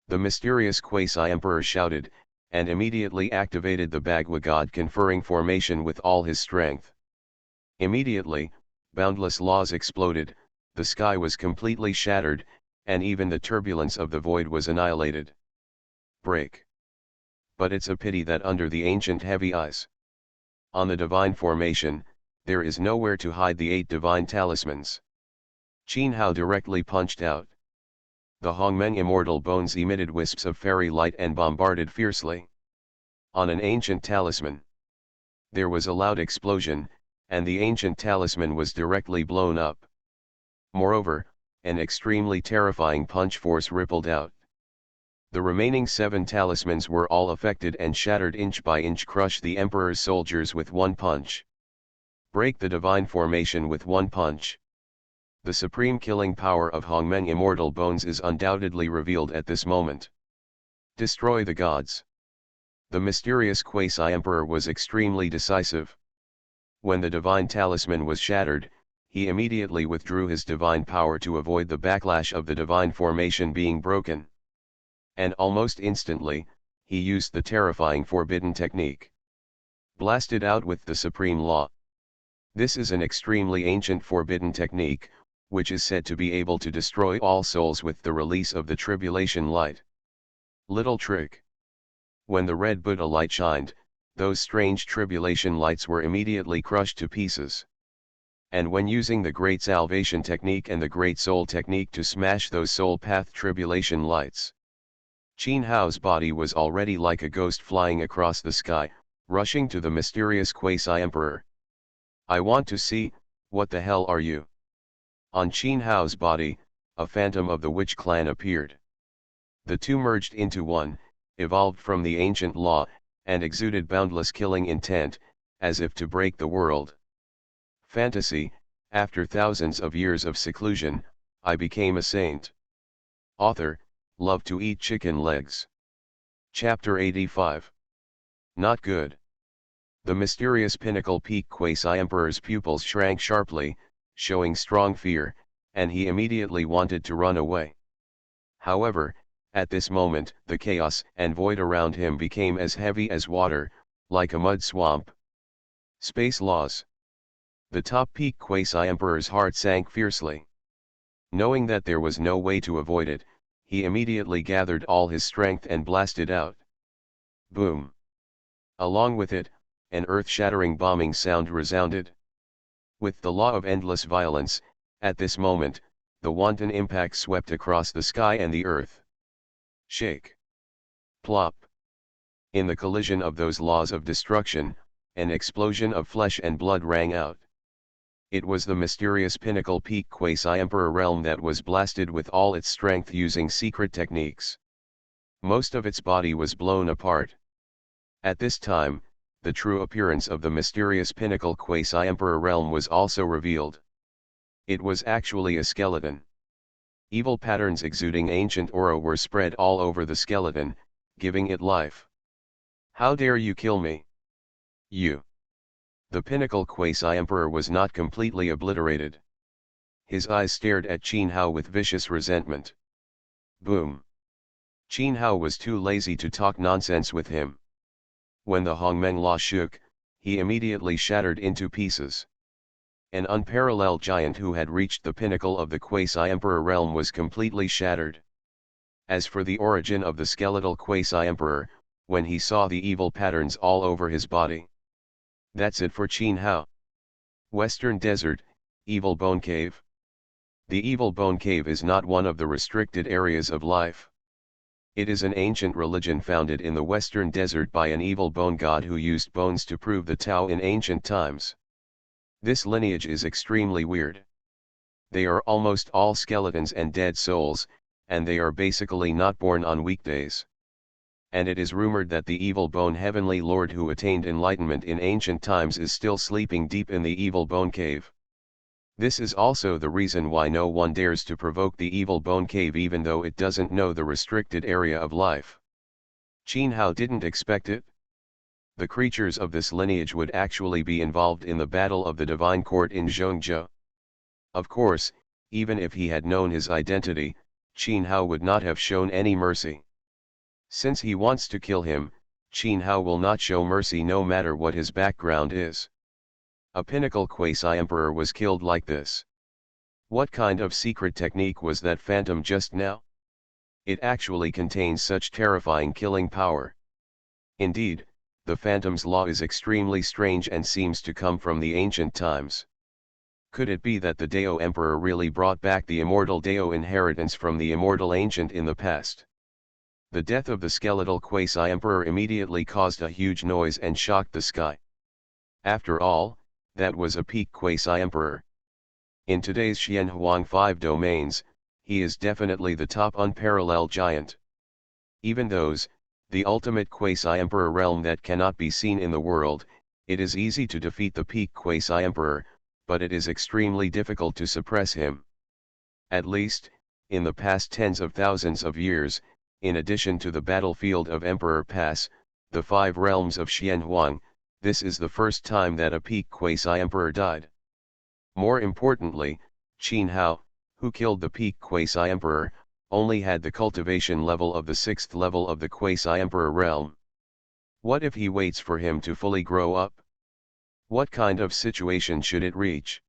The mysterious quasi-emperor shouted, and immediately activated the Bagua god conferring formation with all his strength. Immediately, boundless laws exploded, the sky was completely shattered, and even the turbulence of the void was annihilated. Break. But it's a pity that under the ancient heavy eyes on the divine formation, there is nowhere to hide the 8 divine talismans. Qin Hao directly punched out. The Hongmeng immortal bones emitted wisps of fairy light and bombarded fiercely on an ancient talisman. There was a loud explosion, and the ancient talisman was directly blown up. Moreover, an extremely terrifying punch force rippled out. The remaining 7 talismans were all affected and shattered inch by inch. Crush the Emperor's soldiers with one punch. Break the divine formation with one punch. The supreme killing power of Hongmeng immortal bones is undoubtedly revealed at this moment. Destroy the gods. The mysterious quasi-emperor was extremely decisive. When the divine talisman was shattered, he immediately withdrew his divine power to avoid the backlash of the divine formation being broken. And almost instantly, he used the terrifying forbidden technique. Blasted out with the supreme law. This is an extremely ancient forbidden technique, which is said to be able to destroy all souls with the release of the tribulation light. Little trick. When the red Buddha light shined, those strange tribulation lights were immediately crushed to pieces. And when using the Great Salvation Technique and the Great Soul Technique to smash those soul path tribulation lights, Qin Hao's body was already like a ghost flying across the sky, rushing to the mysterious quasi-emperor. I want to see, what the hell are you? On Qin Hao's body, a phantom of the witch clan appeared. The two merged into one, evolved from the ancient law, and exuded boundless killing intent, as if to break the world. Fantasy, after thousands of years of seclusion, I became a saint. Author, love to eat chicken legs. Chapter 85. Not good. The mysterious pinnacle peak quasi-emperor's pupils shrank sharply, showing strong fear, and he immediately wanted to run away. However, at this moment, the chaos and void around him became as heavy as water, like a mud swamp. Space laws. The top peak quasi-emperor's heart sank fiercely. Knowing that there was no way to avoid it, he immediately gathered all his strength and blasted out. Boom. Along with it, an earth-shattering bombing sound resounded. With the law of endless violence, at this moment, the wanton impact swept across the sky and the earth. Shake. Plop. In the collision of those laws of destruction, an explosion of flesh and blood rang out. It was the mysterious pinnacle peak quasi-emperor realm that was blasted with all its strength using secret techniques. Most of its body was blown apart. At this time, the true appearance of the mysterious pinnacle quasi-emperor realm was also revealed. It was actually a skeleton. Evil patterns exuding ancient aura were spread all over the skeleton, giving it life. "How dare you kill me? You!" The pinnacle quasi-emperor was not completely obliterated. His eyes stared at Qin Hao with vicious resentment. Boom! Qin Hao was too lazy to talk nonsense with him. When the Hongmeng Law shook, he immediately shattered into pieces. An unparalleled giant who had reached the pinnacle of the quasi-emperor realm was completely shattered. As for the origin of the skeletal quasi-emperor, when he saw the evil patterns all over his body. That's it for Qin Hao. Western Desert, Evil Bone Cave. The Evil Bone Cave is not one of the restricted areas of life. It is an ancient religion founded in the Western Desert by an evil bone god who used bones to prove the Tao in ancient times. This lineage is extremely weird. They are almost all skeletons and dead souls, and they are basically not born on weekdays. And it is rumored that the evil bone heavenly lord who attained enlightenment in ancient times is still sleeping deep in the evil bone cave. This is also the reason why no one dares to provoke the evil bone cave even though it doesn't know the restricted area of life. Qin Hao didn't expect it. The creatures of this lineage would actually be involved in the battle of the divine court in Zhongzhou. Of course, even if he had known his identity, Qin Hao would not have shown any mercy. Since he wants to kill him, Qin Hao will not show mercy no matter what his background is. A pinnacle quasi-emperor was killed like this. What kind of secret technique was that phantom just now? It actually contains such terrifying killing power. Indeed, the phantom's law is extremely strange and seems to come from the ancient times. Could it be that the Dao Emperor really brought back the immortal Dao inheritance from the immortal ancient in the past? The death of the skeletal quasi-emperor immediately caused a huge noise and shocked the sky. After all, that was a peak quasi-emperor. In today's Xianhuang 5 domains, he is definitely the top unparalleled giant. Even those, the ultimate quasi-emperor realm that cannot be seen in the world, it is easy to defeat the peak quasi-emperor, but it is extremely difficult to suppress him. At least, in the past tens of thousands of years, in addition to the battlefield of Emperor Pass, the 5 realms of Xianhuang, this is the first time that a peak quasi-emperor died. More importantly, Qin Hao, who killed the peak quasi-emperor, only had the cultivation level of the 6th level of the quasi-emperor realm. What if he waits for him to fully grow up? What kind of situation should it reach?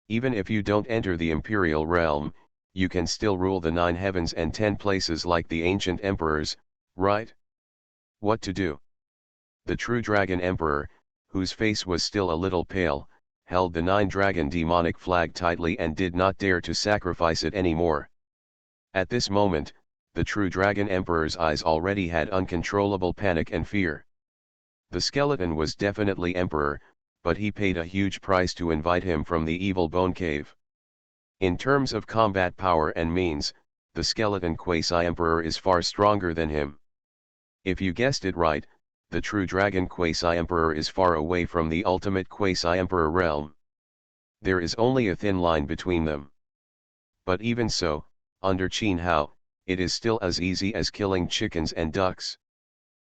Even if you don't enter the imperial realm, you can still rule the 9 heavens and 10 places like the ancient emperors, right? What to do? The true dragon emperor, whose face was still a little pale, held the 9-dragon demonic flag tightly and did not dare to sacrifice it anymore. At this moment, the true dragon emperor's eyes already had uncontrollable panic and fear. The skeleton was definitely emperor, but he paid a huge price to invite him from the evil bone cave. In terms of combat power and means, the skeleton quasi-emperor is far stronger than him. If you guessed it right, the true dragon quasi-emperor is far away from the ultimate quasi-emperor realm. There is only a thin line between them. But even so, under Qin Hao, it is still as easy as killing chickens and ducks.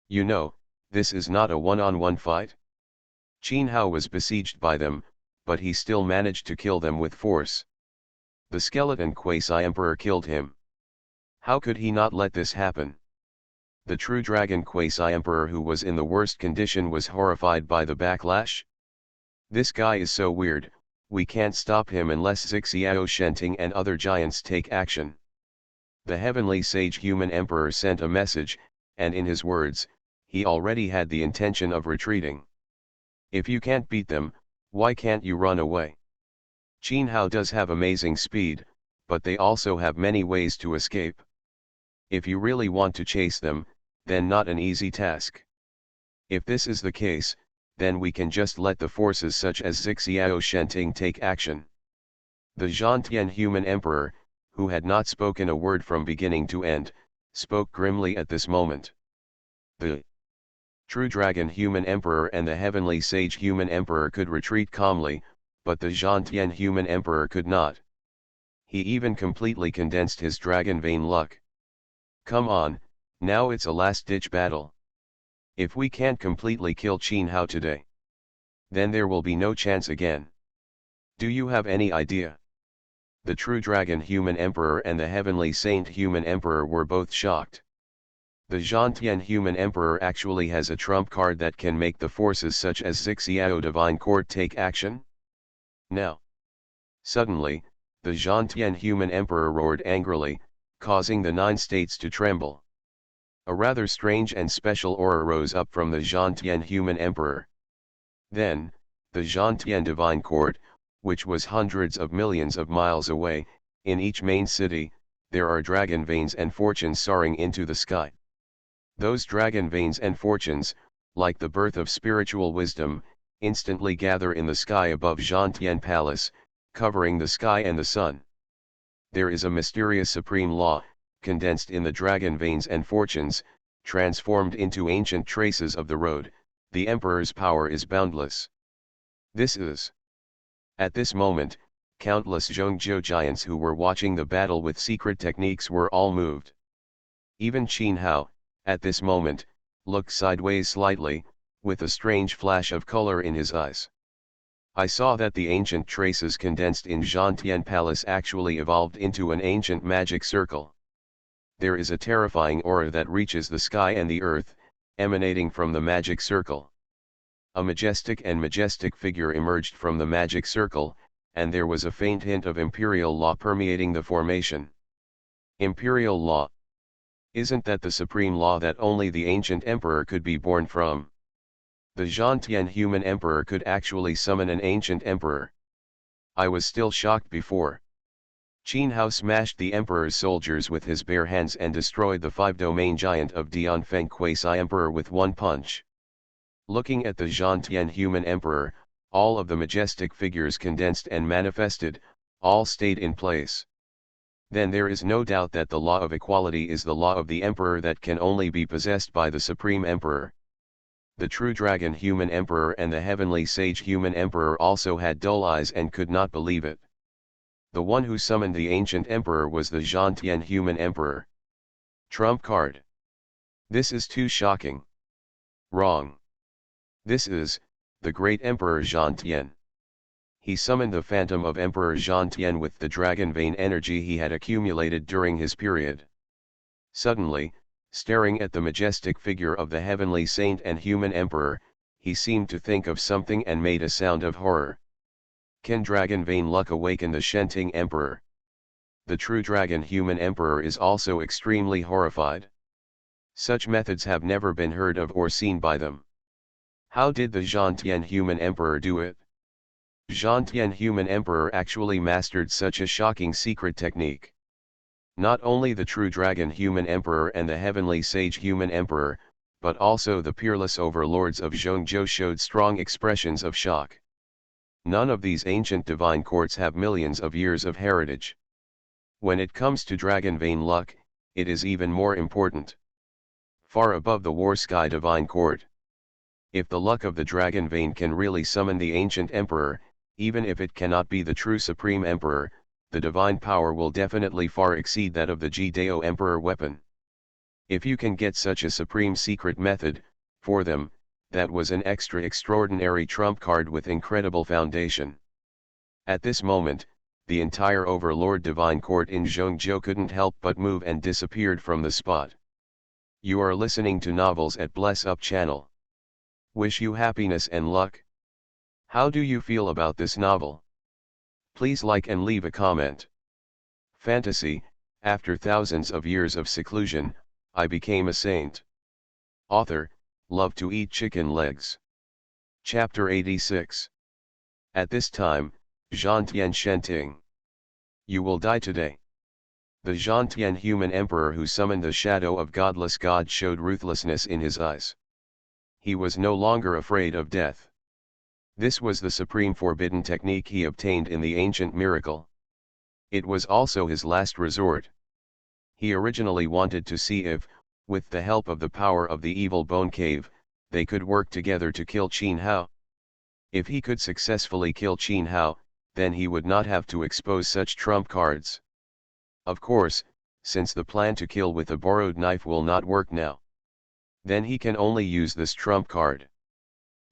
You know, this is not a one-on-one fight. Qin Hao was besieged by them, but he still managed to kill them with force. The skeleton quasi-emperor killed him. How could he not let this happen? The true dragon quasi-emperor who was in the worst condition was horrified by the backlash. This guy is so weird, we can't stop him unless Zixiao Shenting and other giants take action. The heavenly sage human emperor sent a message, and in his words, he already had the intention of retreating. If you can't beat them, why can't you run away? Qin Hao does have amazing speed, but they also have many ways to escape. If you really want to chase them, then not an easy task. If this is the case, then we can just let the forces such as Zixiao Shenting take action. The Zhantian human emperor, who had not spoken a word from beginning to end, spoke grimly at this moment. The true dragon human emperor and the heavenly sage human emperor could retreat calmly, but the Zhantian human emperor could not. He even completely condensed his dragon vein luck. Come on, now it's a last-ditch battle. If we can't completely kill Qin Hao today, then there will be no chance again. Do you have any idea? The true dragon human emperor and the heavenly saint human emperor were both shocked. The Zhantian human emperor actually has a trump card that can make the forces such as Zixiao divine court take action? Now. Suddenly, the Zhantian human emperor roared angrily, causing the 9 states to tremble. A rather strange and special aura rose up from the Zhantian human emperor. Then, the Zhantian divine court, which was hundreds of millions of miles away, in each main city, there are dragon veins and fortunes soaring into the sky. Those dragon veins and fortunes, like the birth of spiritual wisdom, instantly gather in the sky above Zhantian Palace, covering the sky and the sun. There is a mysterious supreme law, condensed in the dragon veins and fortunes, transformed into ancient traces of the road. The emperor's power is boundless. This is. At this moment, countless Zhongzhou giants who were watching the battle with secret techniques were all moved. Even Qin Hao, at this moment, looked sideways slightly, with a strange flash of color in his eyes. I saw that the ancient traces condensed in Zhantian Palace actually evolved into an ancient magic circle. There is a terrifying aura that reaches the sky and the earth, emanating from the magic circle. A majestic figure emerged from the magic circle, and there was a faint hint of imperial law permeating the formation. Imperial law. Isn't that the supreme law that only the ancient emperor could be born from? The Zhantian human emperor could actually summon an ancient emperor. I was still shocked before. Qin Hao smashed the emperor's soldiers with his bare hands and destroyed the 5-domain giant of Dianfeng quasi-emperor with one punch. Looking at the Zhantian human emperor, all of the majestic figures condensed and manifested, all stayed in place. Then there is no doubt that the law of equality is the law of the emperor that can only be possessed by the supreme emperor. The true dragon human emperor and the heavenly sage human emperor also had dull eyes and could not believe it. The one who summoned the ancient emperor was the Zhantian human emperor. Trump card. This is too shocking. Wrong. This is, the great Emperor Zhantian. He summoned the phantom of Emperor Zhantian with the dragon vein energy he had accumulated during his period. Suddenly, staring at the majestic figure of the heavenly saint and human emperor, he seemed to think of something and made a sound of horror. Can dragon vein luck awaken the Shenting emperor? The true dragon human emperor is also extremely horrified. Such methods have never been heard of or seen by them. How did the Zhantian human emperor do it? Zhantian human emperor actually mastered such a shocking secret technique. Not only the true dragon human emperor and the heavenly sage human emperor, but also the peerless overlords of Zhongzhou showed strong expressions of shock. None of these ancient divine courts have millions of years of heritage. When it comes to dragon vein luck, it is even more important. Far above the war sky divine court. If the luck of the dragon vein can really summon the ancient emperor, even if it cannot be the true supreme emperor, the divine power will definitely far exceed that of the Ji-Dao emperor weapon. If you can get such a supreme secret method, for them, that was an extraordinary trump card with incredible foundation. At this moment, the entire overlord divine court in Zhongzhou couldn't help but move and disappeared from the spot. You are listening to Novels at Bless Up channel. Wish you happiness and luck. How do you feel about this novel? Please like and leave a comment. Fantasy, after thousands of years of seclusion, I became a saint. Author, love to eat chicken legs. Chapter 86. At this time, Zhantian Shenting. You will die today. The Zhantian human emperor who summoned the shadow of godless God showed ruthlessness in his eyes. He was no longer afraid of death. This was the supreme forbidden technique he obtained in the ancient miracle. It was also his last resort. He originally wanted to see if, with the help of the power of the evil bone cave, they could work together to kill Qin Hao. If he could successfully kill Qin Hao, then he would not have to expose such trump cards. Of course, since the plan to kill with a borrowed knife will not work now, then he can only use this trump card.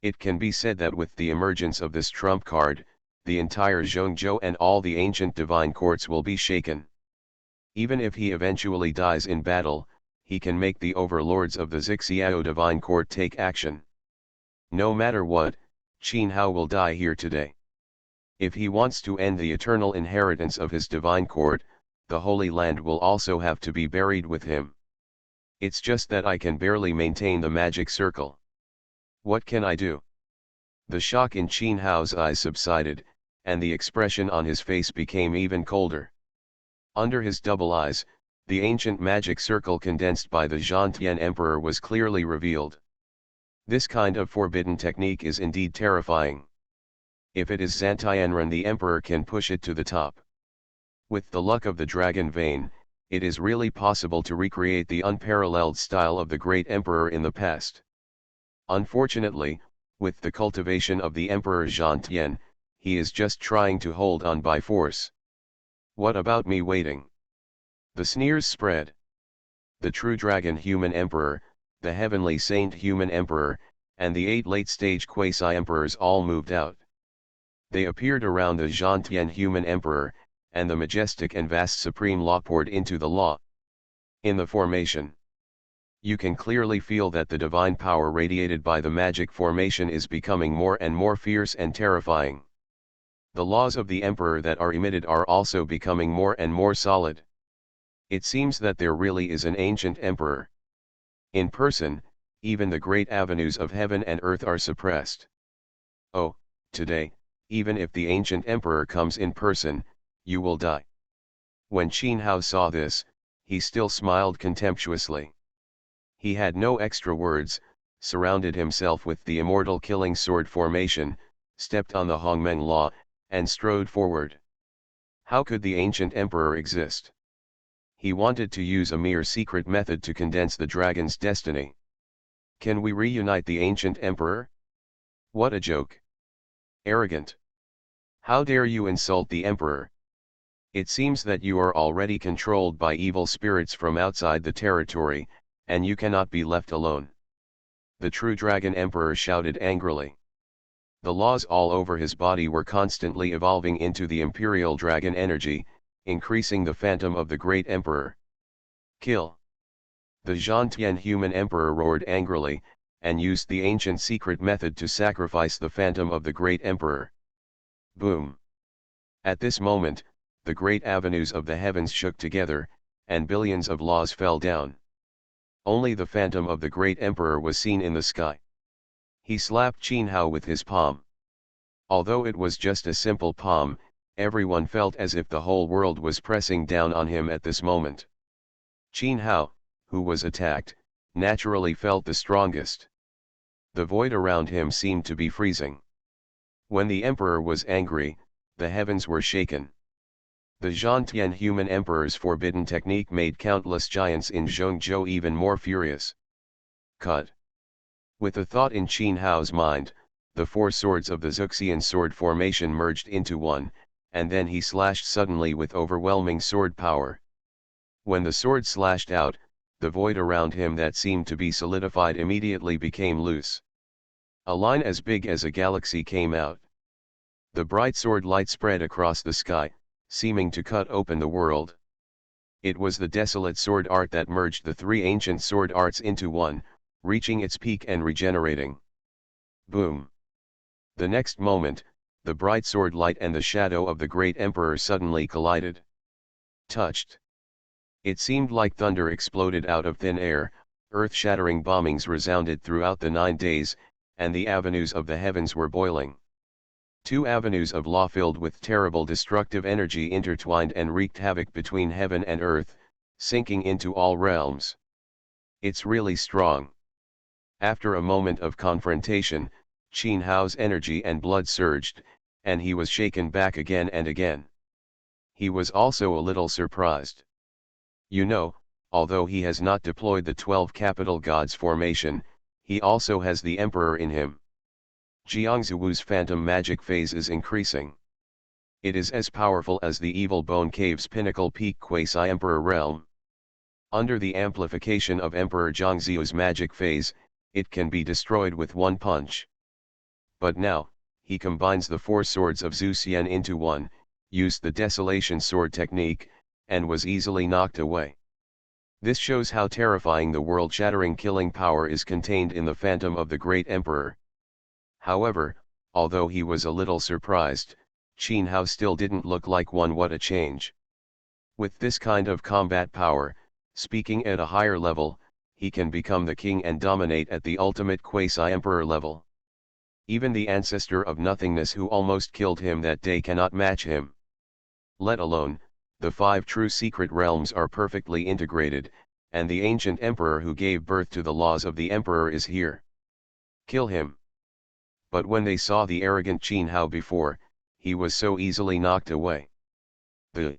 It can be said that with the emergence of this trump card, the entire Zhongzhou and all the ancient divine courts will be shaken. Even if he eventually dies in battle, he can make the overlords of the Zixiao divine court take action. No matter what, Qin Hao will die here today. If he wants to end the eternal inheritance of his divine court, the Holy Land will also have to be buried with him. It's just that I can barely maintain the magic circle. What can I do? The shock in Qin Hao's eyes subsided, and the expression on his face became even colder. Under his double eyes, the ancient magic circle condensed by the Zhantian Emperor was clearly revealed. This kind of forbidden technique is indeed terrifying. If it is Zhantianren, the Emperor can push it to the top. With the luck of the dragon vein, it is really possible to recreate the unparalleled style of the great Emperor in the past. Unfortunately, with the cultivation of the Emperor Zhantian, he is just trying to hold on by force. What about me waiting? The sneers spread. The true dragon human emperor, the heavenly saint human emperor, and the 8 late-stage quasi-emperors all moved out. They appeared around the Zhantian human emperor, and the majestic and vast supreme law poured into the law. In the formation, you can clearly feel that the divine power radiated by the magic formation is becoming more and more fierce and terrifying. The laws of the emperor that are emitted are also becoming more and more solid. It seems that there really is an ancient emperor. In person, even the great avenues of heaven and earth are suppressed. Oh, today, even if the ancient emperor comes in person, you will die. When Qin Hao saw this, he still smiled contemptuously. He had no extra words, surrounded himself with the immortal killing sword formation, stepped on the Hongmeng law, and strode forward. How could the ancient emperor exist? He wanted to use a mere secret method to condense the dragon's destiny. Can we reunite the ancient emperor? What a joke! Arrogant! How dare you insult the emperor? It seems that you are already controlled by evil spirits from outside the territory, and you cannot be left alone. The true dragon emperor shouted angrily. The laws all over his body were constantly evolving into the imperial dragon energy, increasing the phantom of the great emperor. Kill! The Zhantian human emperor roared angrily, and used the ancient secret method to sacrifice the phantom of the great emperor. Boom! At this moment, the great avenues of the heavens shook together, and billions of laws fell down. Only the phantom of the great emperor was seen in the sky. He slapped Qin Hao with his palm. Although it was just a simple palm, everyone felt as if the whole world was pressing down on him at this moment. Qin Hao, who was attacked, naturally felt the strongest. The void around him seemed to be freezing. When the emperor was angry, the heavens were shaken. The Zhantian human emperor's forbidden technique made countless giants in Zhongzhou even more furious. Cut! With a thought in Qin Hao's mind, the 4 swords of the Zuxian sword formation merged into one, and then he slashed suddenly with overwhelming sword power. When the sword slashed out, the void around him that seemed to be solidified immediately became loose. A line as big as a galaxy came out. The bright sword light spread across the sky, seeming to cut open the world. It was the desolate sword art that merged the 3 ancient sword arts into one, reaching its peak and regenerating. Boom! The next moment, the bright sword light and the shadow of the great emperor suddenly collided. Touched. It seemed like thunder exploded out of thin air, earth-shattering bombings resounded throughout the 9 days, and the avenues of the heavens were boiling. 2 avenues of law filled with terrible destructive energy intertwined and wreaked havoc between heaven and earth, sinking into all realms. It's really strong. After a moment of confrontation, Qin Hao's energy and blood surged, and he was shaken back again and again. He was also a little surprised. You know, although he has not deployed the 12 capital gods formation, he also has the Emperor in him. Jiangzuwu's phantom magic phase is increasing. It is as powerful as the Evil Bone Cave's pinnacle peak quasi-emperor realm. Under the amplification of Emperor Jiangzu's magic phase, it can be destroyed with one punch. But now, he combines the 4 swords of Zhu Xian into one, used the Desolation Sword technique, and was easily knocked away. This shows how terrifying the world-shattering killing power is contained in the phantom of the great emperor. However, although he was a little surprised, Qin Hao still didn't look like one. What a change. With this kind of combat power, speaking at a higher level, he can become the king and dominate at the ultimate quasi-emperor level. Even the ancestor of nothingness who almost killed him that day cannot match him. Let alone, the 5 true secret realms are perfectly integrated, and the ancient emperor who gave birth to the laws of the emperor is here. Kill him. But when they saw the arrogant Qin Hao before, he was so easily knocked away. The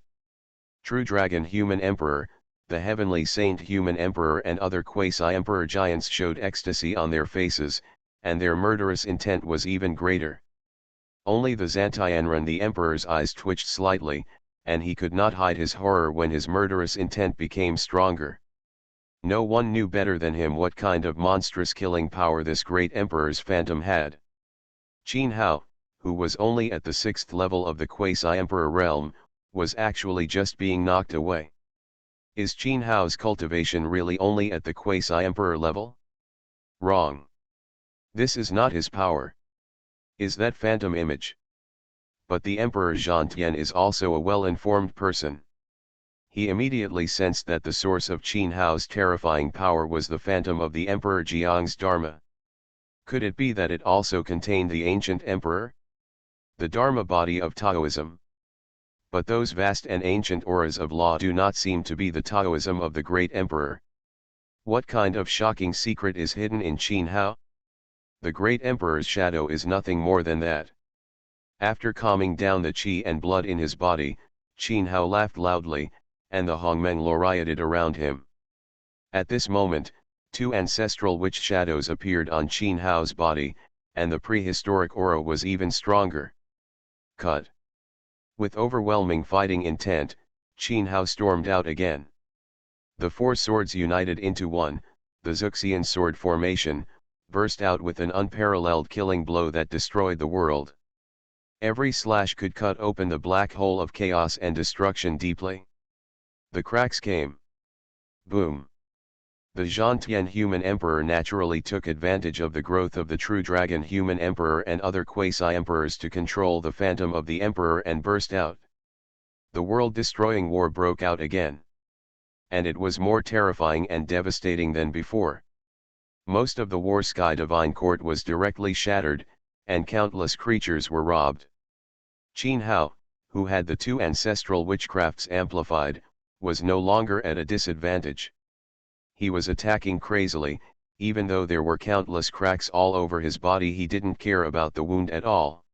true dragon human emperor, the heavenly saint human emperor and other quasi-emperor giants showed ecstasy on their faces, and their murderous intent was even greater. Only the Zantianren the emperor's eyes twitched slightly, and he could not hide his horror when his murderous intent became stronger. No one knew better than him what kind of monstrous killing power this great emperor's phantom had. Qin Hao, who was only at the 6th level of the quasi-emperor realm, was actually just being knocked away. Is Qin Hao's cultivation really only at the quasi-emperor level? Wrong. This is not his power. Is that phantom image? But the Emperor Zhantian is also a well-informed person. He immediately sensed that the source of Qin Hao's terrifying power was the phantom of the Emperor Jiang's Dharma. Could it be that it also contained the ancient emperor? The Dharma body of Taoism. But those vast and ancient auras of law do not seem to be the Taoism of the great emperor. What kind of shocking secret is hidden in Qin Hao? The great emperor's shadow is nothing more than that. After calming down the qi and blood in his body, Qin Hao laughed loudly, and the Hongmeng rioted around him. At this moment, 2 ancestral witch shadows appeared on Qin Hao's body, and the prehistoric aura was even stronger. Cut. With overwhelming fighting intent, Qin Hao stormed out again. The 4 swords united into one, the Zuxian sword formation, burst out with an unparalleled killing blow that destroyed the world. Every slash could cut open the black hole of chaos and destruction deeply. The cracks came. Boom. The Zhantian human emperor naturally took advantage of the growth of the true dragon human emperor and other quasi-emperors to control the phantom of the emperor and burst out. The world-destroying war broke out again. And it was more terrifying and devastating than before. Most of the war sky divine court was directly shattered, and countless creatures were robbed. Qin Hao, who had the 2 ancestral witchcrafts amplified, was no longer at a disadvantage. He was attacking crazily, even though there were countless cracks all over his body. He didn't care about the wound at all.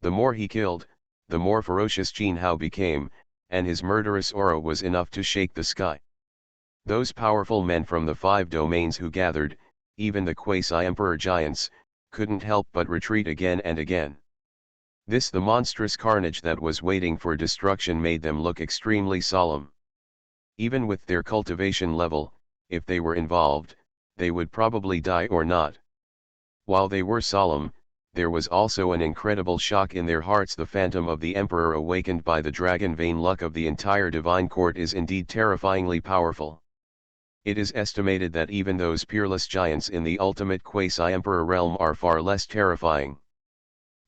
The more he killed, the more ferocious Qin Hao became, and his murderous aura was enough to shake the sky. Those powerful men from the 5 domains who gathered, even the quasi-emperor giants, couldn't help but retreat again and again. The monstrous carnage that was waiting for destruction made them look extremely solemn. Even with their cultivation level, if they were involved, they would probably die or not. While they were solemn, there was also an incredible shock in their hearts. The phantom of the emperor awakened by the dragon vein luck of the entire divine court is indeed terrifyingly powerful. It is estimated that even those peerless giants in the ultimate quasi-emperor realm are far less terrifying.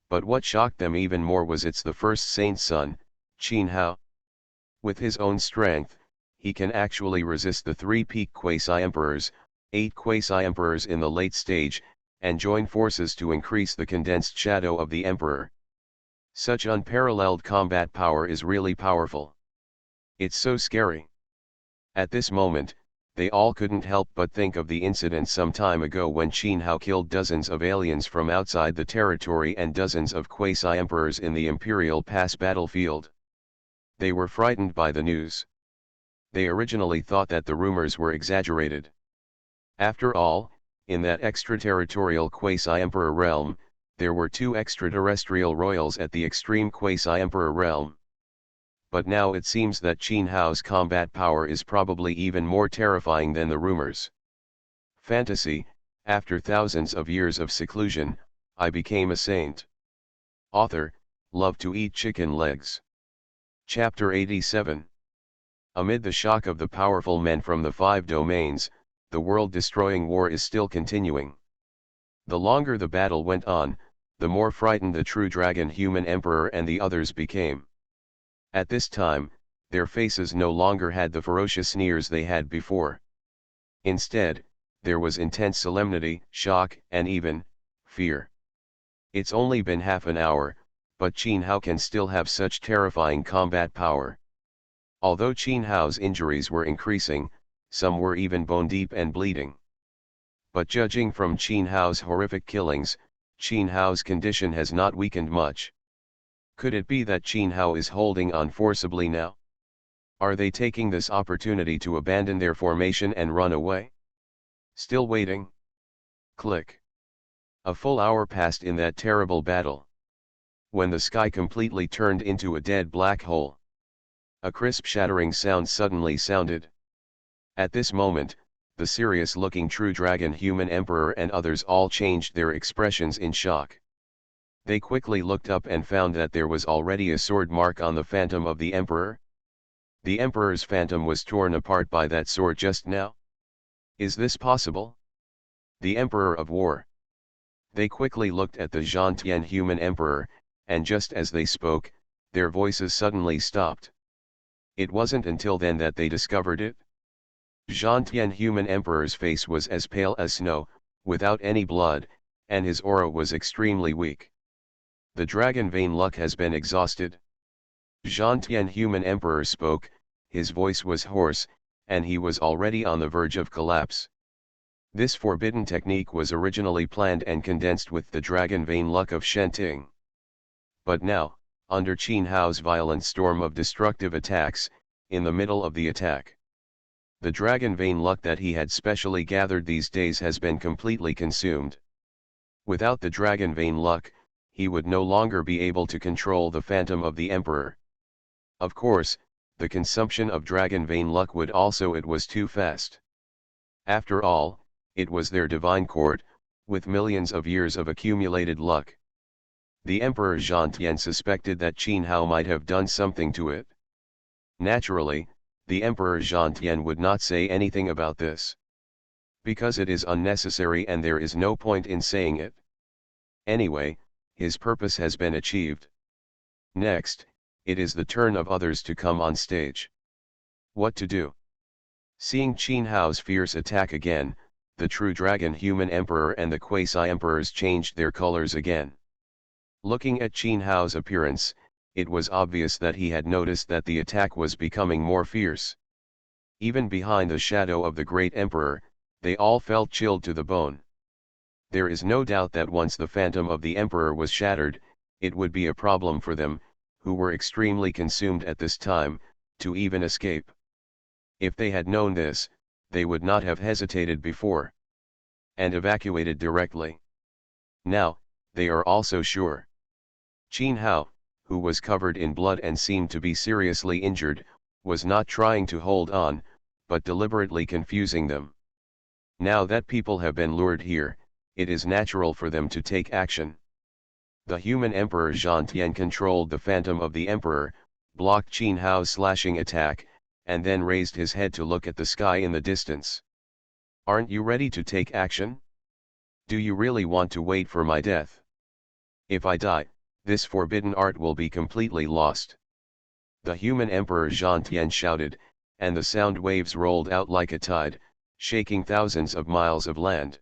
But what shocked them even more was the first saint's son, Qin Hao. With his own strength, he can actually resist the 3 peak quasi-emperors, 8 quasi-emperors in the late stage, and join forces to increase the condensed shadow of the emperor. Such unparalleled combat power is really powerful. It's so scary. At this moment, They all couldn't help but think of the incident some time ago when Qin Hao killed dozens of aliens from outside the territory and dozens of quasi-emperors in the Imperial Pass battlefield. They were frightened by the news. They originally thought that the rumors were exaggerated. After all, in that extraterritorial quasi-emperor realm, there were two extraterrestrial royals at the extreme quasi-emperor realm. But now it seems that Qin Hao's combat power is probably even more terrifying than the rumors. Fantasy, after thousands of years of seclusion, I became a saint. Author, love to eat chicken legs. Chapter 87. Amid the shock of the powerful men from the 5 domains, the world-destroying war is still continuing. The longer the battle went on, the more frightened the true dragon human emperor and the others became. At this time, their faces no longer had the ferocious sneers they had before. Instead, there was intense solemnity, shock, and even fear. It's only been half an hour, but Qin Hao can still have such terrifying combat power. Although Qin Hao's injuries were increasing, some were even bone-deep and bleeding. But judging from Qin Hao's horrific killings, Qin Hao's condition has not weakened much. Could it be that Qin Hao is holding on forcibly now? Are they taking this opportunity to abandon their formation and run away? Still waiting? Click. A full hour passed in that terrible battle. When the sky completely turned into a dead black hole, a crisp shattering sound suddenly sounded. At this moment, the serious-looking true dragon human emperor and others all changed their expressions in shock. They quickly looked up and found that there was already a sword mark on the phantom of the emperor. The emperor's phantom was torn apart by that sword just now. Is this possible? The emperor of war. They quickly looked at the Zhantian human emperor, and just as they spoke, their voices suddenly stopped. It wasn't until then that they discovered it. Zhantian human emperor's face was as pale as snow, without any blood, and his aura was extremely weak. The dragon vein luck has been exhausted. Zhantian human emperor spoke, his voice was hoarse, and he was already on the verge of collapse. This forbidden technique was originally planned and condensed with the dragon vein luck of Shenting. But now, under Qin Hao's violent storm of destructive attacks, in the middle of the attack, the dragon vein luck that he had specially gathered these days has been completely consumed. Without the dragon vein luck, he would no longer be able to control the phantom of the emperor. Of course, the consumption of dragon vein luck would also it was too fast. After all, it was their divine court, with millions of years of accumulated luck. The Emperor Zhantian suspected that Qin Hao might have done something to it. Naturally, the Emperor Zhantian would not say anything about this, because it is unnecessary and there is no point in saying it. Anyway, his purpose has been achieved. Next, it is the turn of others to come on stage. What to do? Seeing Qin Hao's fierce attack again, the true dragon human emperor and the quasi-emperors changed their colors again. Looking at Qin Hao's appearance, it was obvious that he had noticed that the attack was becoming more fierce. Even behind the shadow of the great emperor, they all felt chilled to the bone. There is no doubt that once the phantom of the emperor was shattered, it would be a problem for them, who were extremely consumed at this time, to even escape. If they had known this, they would not have hesitated before, and evacuated directly. Now, they are also sure. Qin Hao, who was covered in blood and seemed to be seriously injured, was not trying to hold on, but deliberately confusing them. Now that people have been lured here, it is natural for them to take action. The human emperor Zhantian controlled the phantom of the emperor, blocked Qin Hao's slashing attack, and then raised his head to look at the sky in the distance. Aren't you ready to take action? Do you really want to wait for my death? If I die, this forbidden art will be completely lost. The human emperor Zhantian shouted, and the sound waves rolled out like a tide, shaking thousands of miles of land.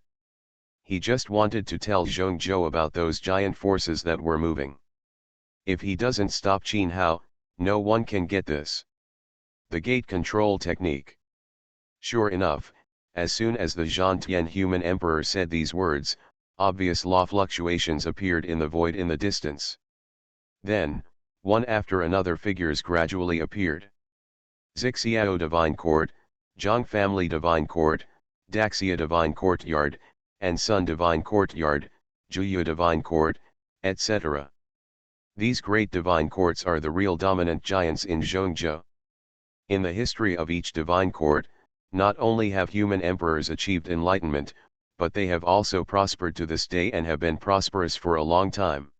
He just wanted to tell Zhongzhou about those giant forces that were moving. If he doesn't stop Qin Hao, no one can get this. The gate control technique. Sure enough, as soon as the Zhang human emperor said these words, obvious law fluctuations appeared in the void in the distance. Then, one after another figures gradually appeared. Zixiao Divine Court, Zhang Family Divine Court, Daxia Divine Courtyard, and Sun Divine Courtyard, Juyu Divine Court, etc. These great divine courts are the real dominant giants in Zhongzhou. In the history of each divine court, not only have human emperors achieved enlightenment, but they have also prospered to this day and have been prosperous for a long time.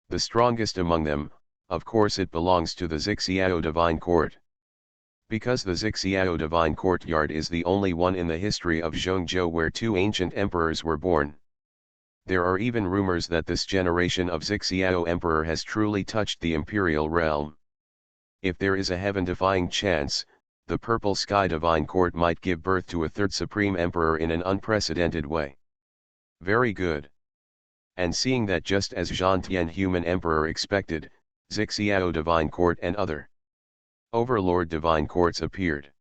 The strongest among them, of course, it belongs to the Zixiao Divine Court. Because the Zixiao Divine Courtyard is the only one in the history of Zhongzhou where two ancient emperors were born. There are even rumors that this generation of Zixiao emperor has truly touched the imperial realm. If there is a heaven-defying chance, the Purple Sky Divine Court might give birth to a third supreme emperor in an unprecedented way. Very good. And seeing that just as Zhang human emperor expected, Zixiao Divine Court and other overlord divine courts appeared.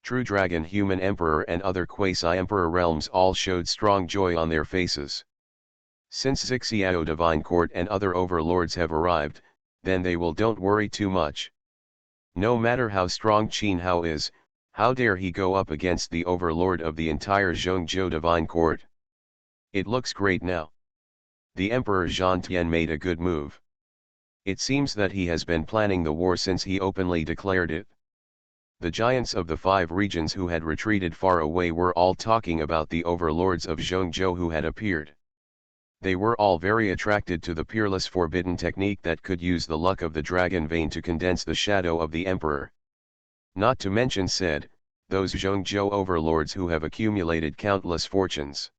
True Dragon human emperor and other quasi-emperor realms all showed strong joy on their faces. Since Zixiao Divine Court and other overlords have arrived, then they will don't worry too much. No matter how strong Qin Hao is, how dare he go up against the overlord of the entire Zhongzhou Divine Court? It looks great now. The Emperor Zhang made a good move. It seems that he has been planning the war since he openly declared it. The giants of the 5 regions who had retreated far away were all talking about the overlords of Zhongzhou who had appeared. They were all very attracted to the peerless forbidden technique that could use the luck of the dragon vein to condense the shadow of the emperor. Not to mention said, those Zhongzhou overlords who have accumulated countless fortunes.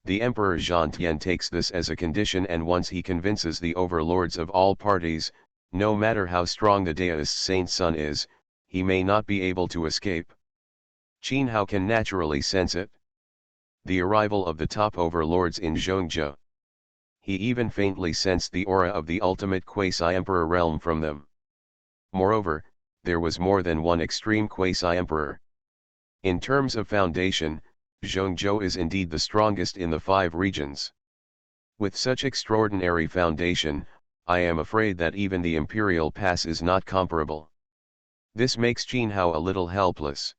The Emperor Zhang takes this as a condition, and once he convinces the overlords of all parties, no matter how strong the Daoist Saint Sun is, he may not be able to escape. Qin Hao can naturally sense it. The arrival of the top overlords in Zhongzhou. He even faintly sensed the aura of the ultimate quasi-emperor realm from them. Moreover, there was more than one extreme quasi-emperor. In terms of foundation, Zhongzhou is indeed the strongest in the 5 regions. With such extraordinary foundation, I am afraid that even the imperial pass is not comparable. This makes Qin Hao a little helpless.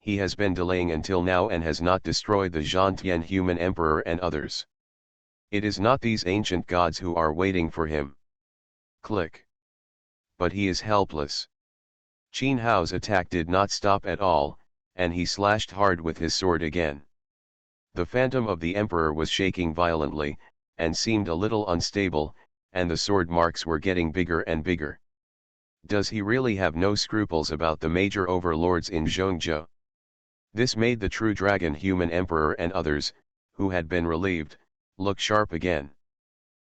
He has been delaying until now and has not destroyed the Zhang human emperor and others. It is not these ancient gods who are waiting for him. Click. But he is helpless. Qin Hao's attack did not stop at all, and he slashed hard with his sword again. The phantom of the emperor was shaking violently, and seemed a little unstable, and the sword marks were getting bigger and bigger. Does he really have no scruples about the major overlords in Zhongzhou? This made the true dragon human emperor and others, who had been relieved, look sharp again.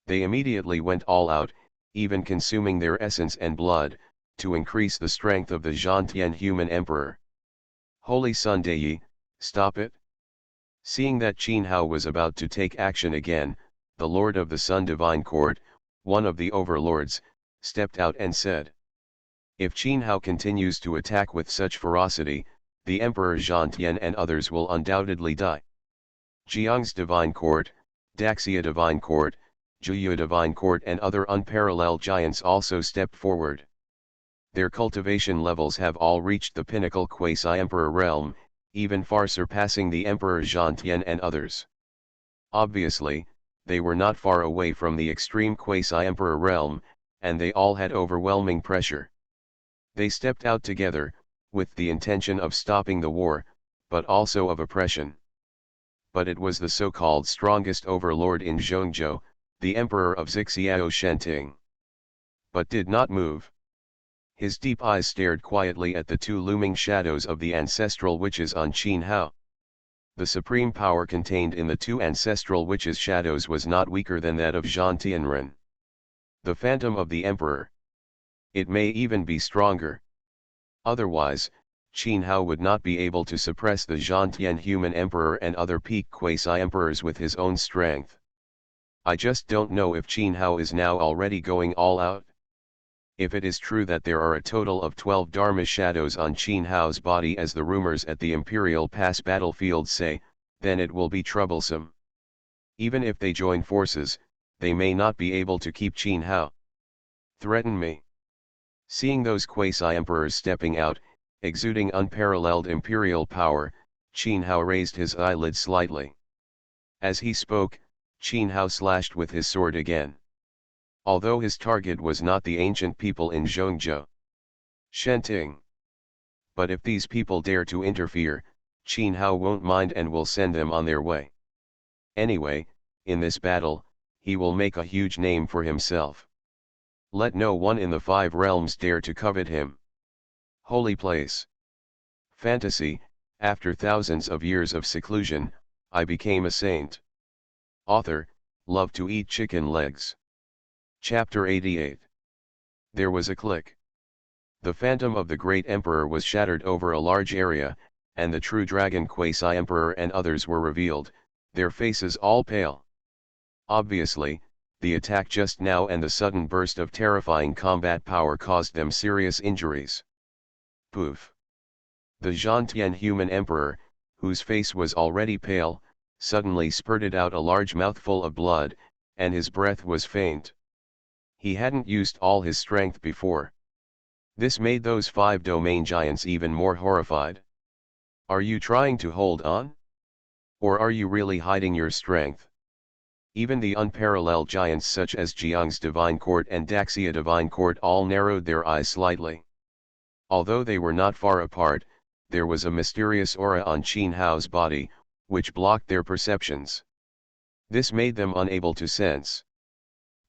They immediately went all out, even consuming their essence and blood, to increase the strength of the Zhang human emperor. Holy Sun Dei, stop it! Seeing that Qin Hao was about to take action again, the Lord of the Sun Divine Court, one of the overlords, stepped out and said, "If Qin Hao continues to attack with such ferocity, the Emperor Zhang and others will undoubtedly die." Jiang's Divine Court, Daxia Divine Court, Juyu Divine Court and other unparalleled giants also stepped forward. Their cultivation levels have all reached the pinnacle quasi-emperor realm, even far surpassing the Emperor Zhang and others. Obviously, they were not far away from the extreme quasi-emperor realm, and they all had overwhelming pressure. They stepped out together, with the intention of stopping the war, but also of oppression. But it was the so-called strongest overlord in Zhongzhou, the Emperor of Zixiao Shenting. But did not move. His deep eyes stared quietly at the 2 looming shadows of the ancestral witches on Qin Hao. The supreme power contained in the 2 ancestral witches' shadows was not weaker than that of Zhang Tianren. The phantom of the Emperor. It may even be stronger. Otherwise, Qin Hao would not be able to suppress the Zhang human emperor and other peak quasi-emperors with his own strength. I just don't know if Qin Hao is now already going all out. If it is true that there are a total of 12 Dharma shadows on Qin Hao's body as the rumors at the Imperial Pass battlefield say, then it will be troublesome. Even if they join forces, they may not be able to keep Qin Hao. Threaten me. Seeing those quasi-emperors stepping out, exuding unparalleled imperial power, Qin Hao raised his eyelids slightly. As he spoke, Qin Hao slashed with his sword again. Although his target was not the ancient people in Zhongzhou. Shenting. But if these people dare to interfere, Qin Hao won't mind and will send them on their way. Anyway, in this battle, he will make a huge name for himself. Let no one in the 5 realms dare to covet him. Holy place. Fantasy, after thousands of years of seclusion, I became a saint. Author, love to eat chicken legs. Chapter 88. There was a click. The phantom of the great emperor was shattered over a large area, and the true dragon quasi-emperor and others were revealed, their faces all pale. Obviously, the attack just now and the sudden burst of terrifying combat power caused them serious injuries. Poof. The Zhantian human emperor, whose face was already pale, suddenly spurted out a large mouthful of blood, and his breath was faint. He hadn't used all his strength before. This made those 5 domain giants even more horrified. Are you trying to hold on? Or are you really hiding your strength? Even the unparalleled giants such as Jiang's Divine Court and Daxia Divine Court all narrowed their eyes slightly. Although they were not far apart, there was a mysterious aura on Qin Hao's body, which blocked their perceptions. This made them unable to sense.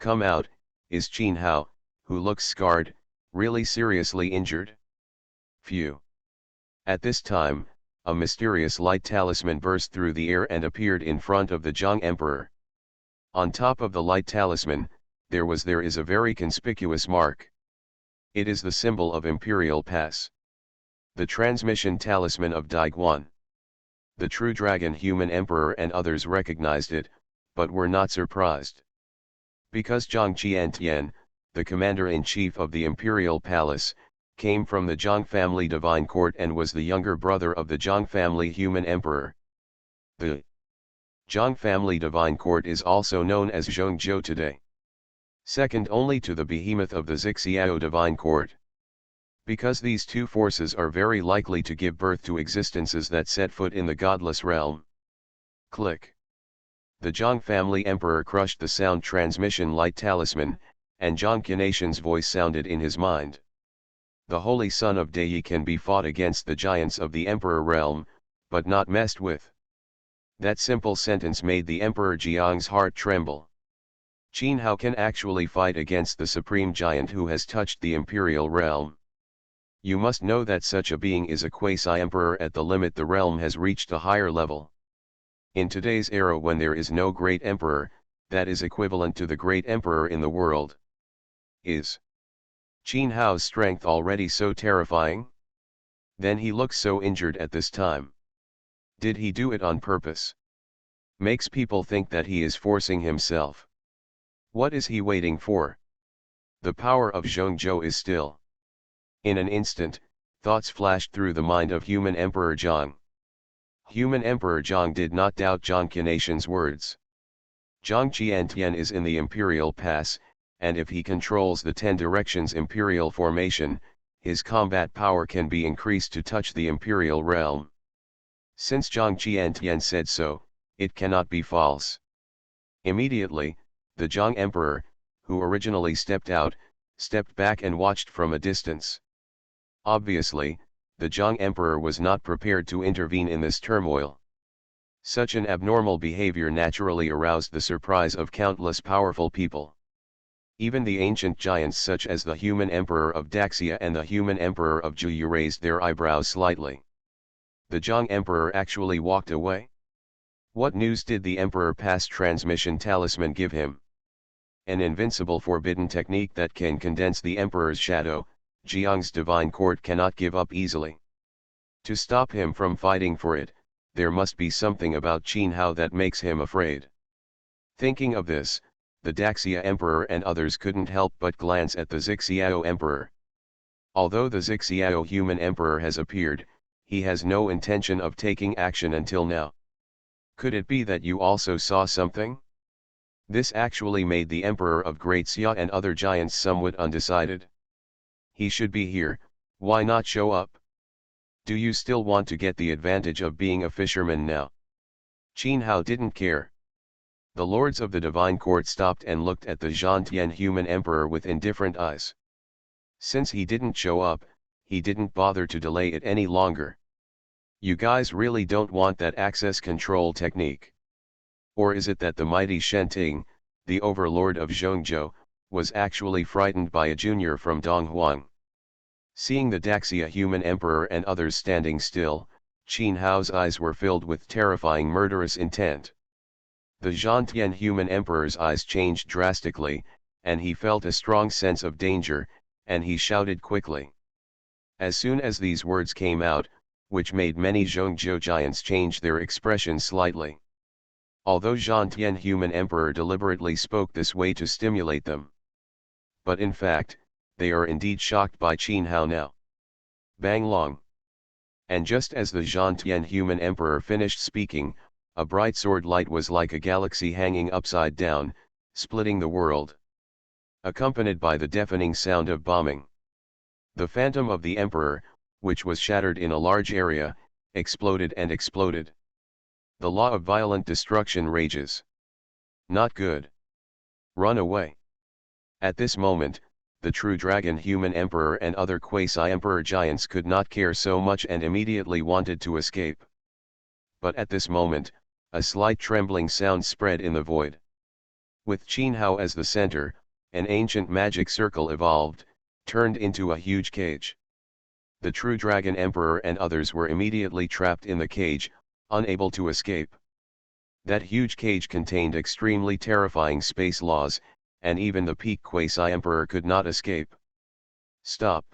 Come out, is Qin Hao, who looks scarred, really seriously injured? Phew. At this time, a mysterious light talisman burst through the air and appeared in front of the Zhang Emperor. On top of the light talisman, there is a very conspicuous mark. It is the symbol of Imperial Pass. The transmission talisman of Daiguan. The true dragon human emperor and others recognized it, but were not surprised. Because Zhang Qiantian, the commander-in-chief of the Imperial Palace, came from the Zhang family divine court and was the younger brother of the Zhang family human emperor. The Zhang family divine court is also known as Zhongzhou today. Second only to the behemoth of the Zixiao divine court. Because these 2 forces are very likely to give birth to existences that set foot in the godless realm. Click. The Zhang family emperor crushed the sound transmission light talisman, and Zhang Qianation's voice sounded in his mind. The holy son of Dei can be fought against the giants of the emperor realm, but not messed with. That simple sentence made the Emperor Jiang's heart tremble. Qin Hao can actually fight against the supreme giant who has touched the imperial realm. You must know that such a being is a quasi-emperor at the limit the realm has reached a higher level. In today's era when there is no great emperor, that is equivalent to the great emperor in the world. Is Qin Hao's strength already so terrifying? Then he looks so injured at this time. Did he do it on purpose? Makes people think that he is forcing himself. What is he waiting for? The power of Zhongzhou is still. In an instant, thoughts flashed through the mind of human Emperor Zhang. Human Emperor Zhang did not doubt Zhang Qianation's words. Zhang Qiantian is in the Imperial Pass, and if he controls the 10 directions Imperial formation, his combat power can be increased to touch the Imperial realm. Since Zhang Qiantian said so, it cannot be false. Immediately, the Zhang Emperor, who originally stepped back and watched from a distance. Obviously, the Zhang Emperor was not prepared to intervene in this turmoil. Such an abnormal behavior naturally aroused the surprise of countless powerful people. Even the ancient giants such as the human emperor of Daxia and the human emperor of Juyu raised their eyebrows slightly. The Zhang Emperor actually walked away? What news did the Emperor Pass transmission talisman give him? An invincible forbidden technique that can condense the Emperor's shadow, Jiang's divine court cannot give up easily. To stop him from fighting for it, there must be something about Qin Hao that makes him afraid. Thinking of this, the Daxia Emperor and others couldn't help but glance at the Xiao Emperor. Although the Xiao human emperor has appeared, he has no intention of taking action until now. Could it be that you also saw something? This actually made the Emperor of Great Xia and other giants somewhat undecided. He should be here, why not show up? Do you still want to get the advantage of being a fisherman now? Qin Hao didn't care. The lords of the divine court stopped and looked at the Zhantian human emperor with indifferent eyes. Since he didn't show up, he didn't bother to delay it any longer. You guys really don't want that access control technique? Or is it that the mighty Shenting, the overlord of Zhongzhou, was actually frightened by a junior from Donghuang? Seeing the Daxia human emperor and others standing still, Qin Hao's eyes were filled with terrifying murderous intent. The Zhantian human emperor's eyes changed drastically, and he felt a strong sense of danger, and he shouted quickly. As soon as these words came out, which made many Zhongzhou giants change their expression slightly. Although Zhantian human emperor deliberately spoke this way to stimulate them. But in fact, they are indeed shocked by Qin Hao now. Bang long. And just as the Zhantian human emperor finished speaking, a bright sword light was like a galaxy hanging upside down, splitting the world. Accompanied by the deafening sound of bombing. The phantom of the emperor, which was shattered in a large area, exploded and exploded. The law of violent destruction rages. Not good. Run away. At this moment, the true dragon human emperor and other quasi-emperor giants could not care so much and immediately wanted to escape. But at this moment, a slight trembling sound spread in the void. With Qin Hao as the center, an ancient magic circle evolved, turned into a huge cage. The true dragon emperor and others were immediately trapped in the cage, unable to escape. That huge cage contained extremely terrifying space laws, and even the peak quasi-emperor could not escape. Stop.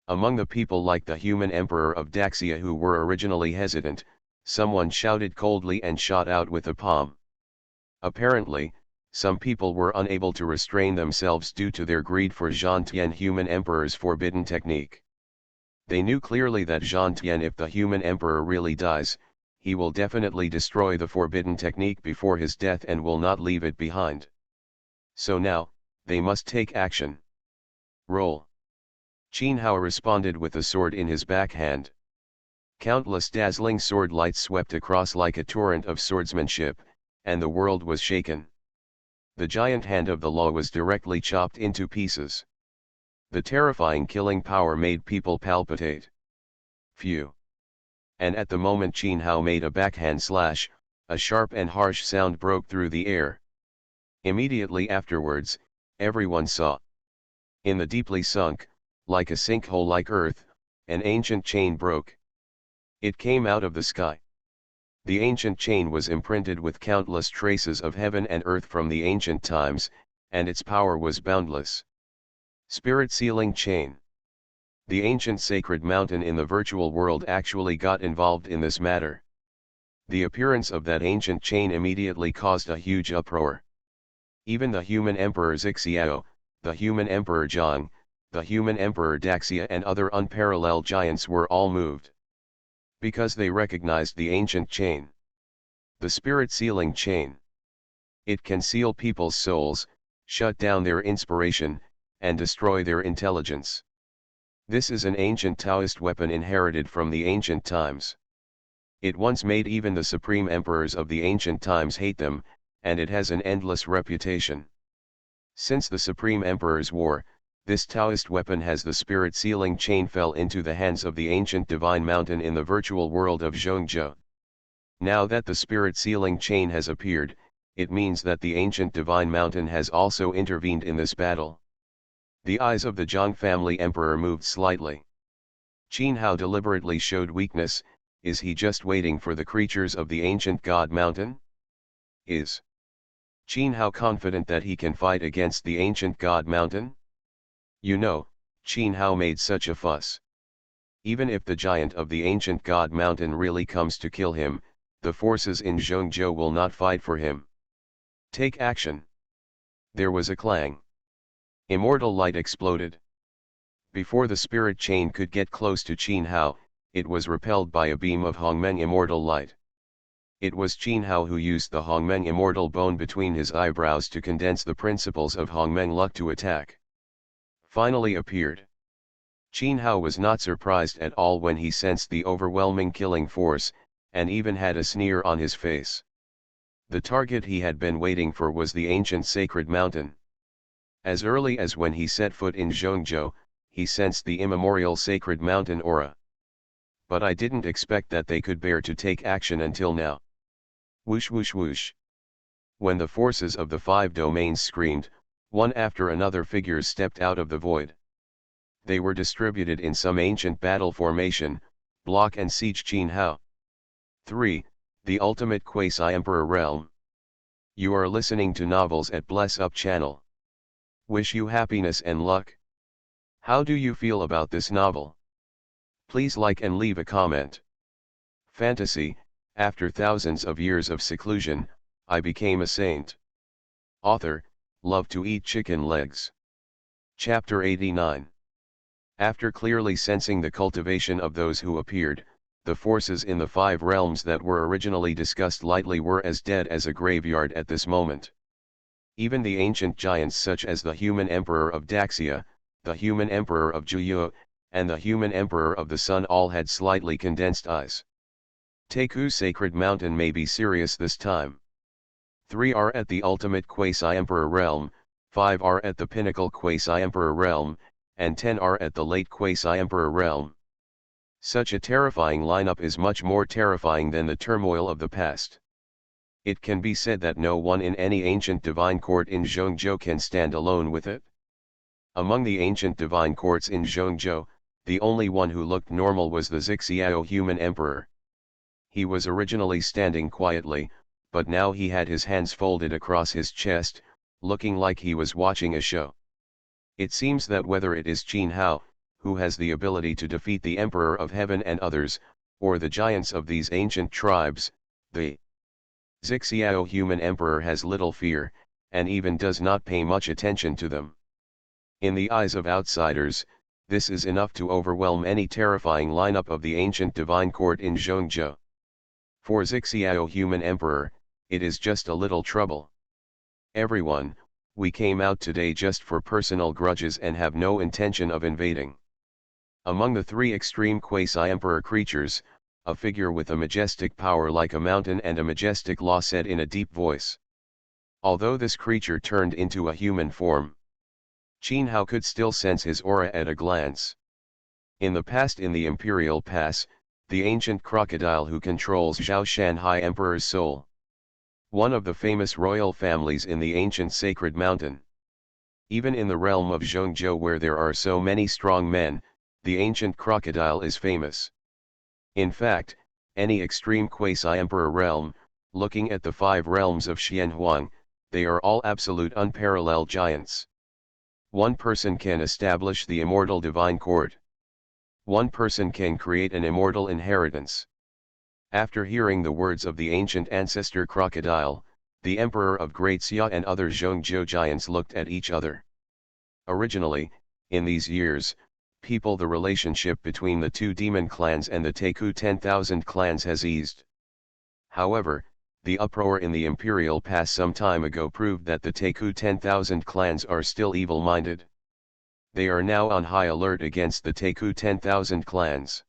Among the people like the human emperor of Daxia who were originally hesitant, someone shouted coldly and shot out with a palm. Apparently, some people were unable to restrain themselves due to their greed for Zhantian human emperor's forbidden technique. They knew clearly that Zhantian, if the human emperor really dies, he will definitely destroy the forbidden technique before his death and will not leave it behind. So now, they must take action. Roll. Qin Hao responded with a sword in his backhand. Countless dazzling sword lights swept across like a torrent of swordsmanship, and the world was shaken. The giant hand of the law was directly chopped into pieces. The terrifying killing power made people palpitate. Phew. And at the moment Qin Hao made a backhand slash, a sharp and harsh sound broke through the air. Immediately afterwards, everyone saw. In the deeply sunk, like a sinkhole like earth, an ancient chain broke. It came out of the sky. The ancient chain was imprinted with countless traces of heaven and earth from the ancient times, and its power was boundless. Spirit sealing chain. The ancient sacred mountain in the virtual world actually got involved in this matter. The appearance of that ancient chain immediately caused a huge uproar. Even the human emperor Xiao, the human emperor Zhang, the human emperor Daxia and other unparalleled giants were all moved. Because they recognized the ancient chain. The spirit sealing chain. It can seal people's souls, shut down their inspiration, and destroy their intelligence. This is an ancient Taoist weapon inherited from the ancient times. It once made even the supreme emperors of the ancient times hate them, and it has an endless reputation. Since the supreme emperor's war, this Taoist weapon has the spirit sealing chain fell into the hands of the ancient divine mountain in the virtual world of Zhongzhou. Now that the spirit sealing chain has appeared, it means that the ancient divine mountain has also intervened in this battle. The eyes of the Zhang family emperor moved slightly. Qin Hao deliberately showed weakness. Is he just waiting for the creatures of the ancient god mountain? Is Qin Hao confident that he can fight against the ancient god mountain? You know, Qin Hao made such a fuss. Even if the giant of the ancient god mountain really comes to kill him, the forces in Zhongzhou will not fight for him. Take action. There was a clang. Immortal light exploded. Before the spirit chain could get close to Qin Hao, it was repelled by a beam of Hongmeng immortal light. It was Qin Hao who used the Hongmeng immortal bone between his eyebrows to condense the principles of Hongmeng luck to attack. Finally appeared. Qin Hao was not surprised at all when he sensed the overwhelming killing force, and even had a sneer on his face. The target he had been waiting for was the ancient sacred mountain. As early as when he set foot in Zhongzhou, he sensed the immemorial sacred mountain aura. But I didn't expect that they could bear to take action until now. Whoosh whoosh whoosh. When the forces of the 5 domains screamed, one after another figures stepped out of the void. They were distributed in some ancient battle formation, block and siege Qin Hao. 3. The Ultimate Quasi-Emperor Realm. You are listening to Novels at Bless Up channel. Wish you happiness and luck. How do you feel about this novel? Please like and leave a comment. Fantasy, after thousands of years of seclusion, I became a saint. Author, love to eat chicken legs. Chapter 89. After clearly sensing the cultivation of those who appeared, the forces in the 5 realms that were originally discussed lightly were as dead as a graveyard at this moment. Even the ancient giants such as the human emperor of Daxia, the human emperor of Juyu, and the human emperor of the sun all had slightly condensed eyes. Taiku's sacred mountain may be serious this time. 3 are at the ultimate quasi-emperor realm, 5 are at the pinnacle quasi-emperor realm, and 10 are at the late quasi-emperor realm. Such a terrifying lineup is much more terrifying than the turmoil of the past. It can be said that no one in any ancient divine court in Zhongzhou can stand alone with it. Among the ancient divine courts in Zhongzhou, the only one who looked normal was the Zixiao human emperor. He was originally standing quietly, but now he had his hands folded across his chest, looking like he was watching a show. It seems that whether it is Qin Hao, who has the ability to defeat the Emperor of Heaven and others, or the giants of these ancient tribes, the Zixiao human emperor has little fear, and even does not pay much attention to them. In the eyes of outsiders, this is enough to overwhelm any terrifying lineup of the ancient divine court in Zhongzhou. For Zixiao human emperor, it is just a little trouble. Everyone, we came out today just for personal grudges and have no intention of invading. Among the 3 extreme quasi-emperor creatures, a figure with a majestic power like a mountain and a majestic law said in a deep voice. Although this creature turned into a human form, Qin Hao could still sense his aura at a glance. In the past, in the Imperial Pass, the ancient crocodile who controls Zhao Shanhai Emperor's soul. One of the famous royal families in the ancient sacred mountain. Even in the realm of Zhongzhou where there are so many strong men, the ancient crocodile is famous. In fact, any extreme quasi-emperor realm, looking at the 5 realms of Xianhuang, they are all absolute unparalleled giants. One person can establish the immortal divine court. One person can create an immortal inheritance. After hearing the words of the ancient ancestor crocodile, the emperor of Great Xia and other Zhongzhou giants looked at each other. Originally, in these years, the relationship between the 2 demon clans and the Taiku 10,000 clans has eased. However, the uproar in the Imperial Pass some time ago proved that the Taiku 10,000 clans are still evil-minded. They are now on high alert against the Taiku 10,000 clans.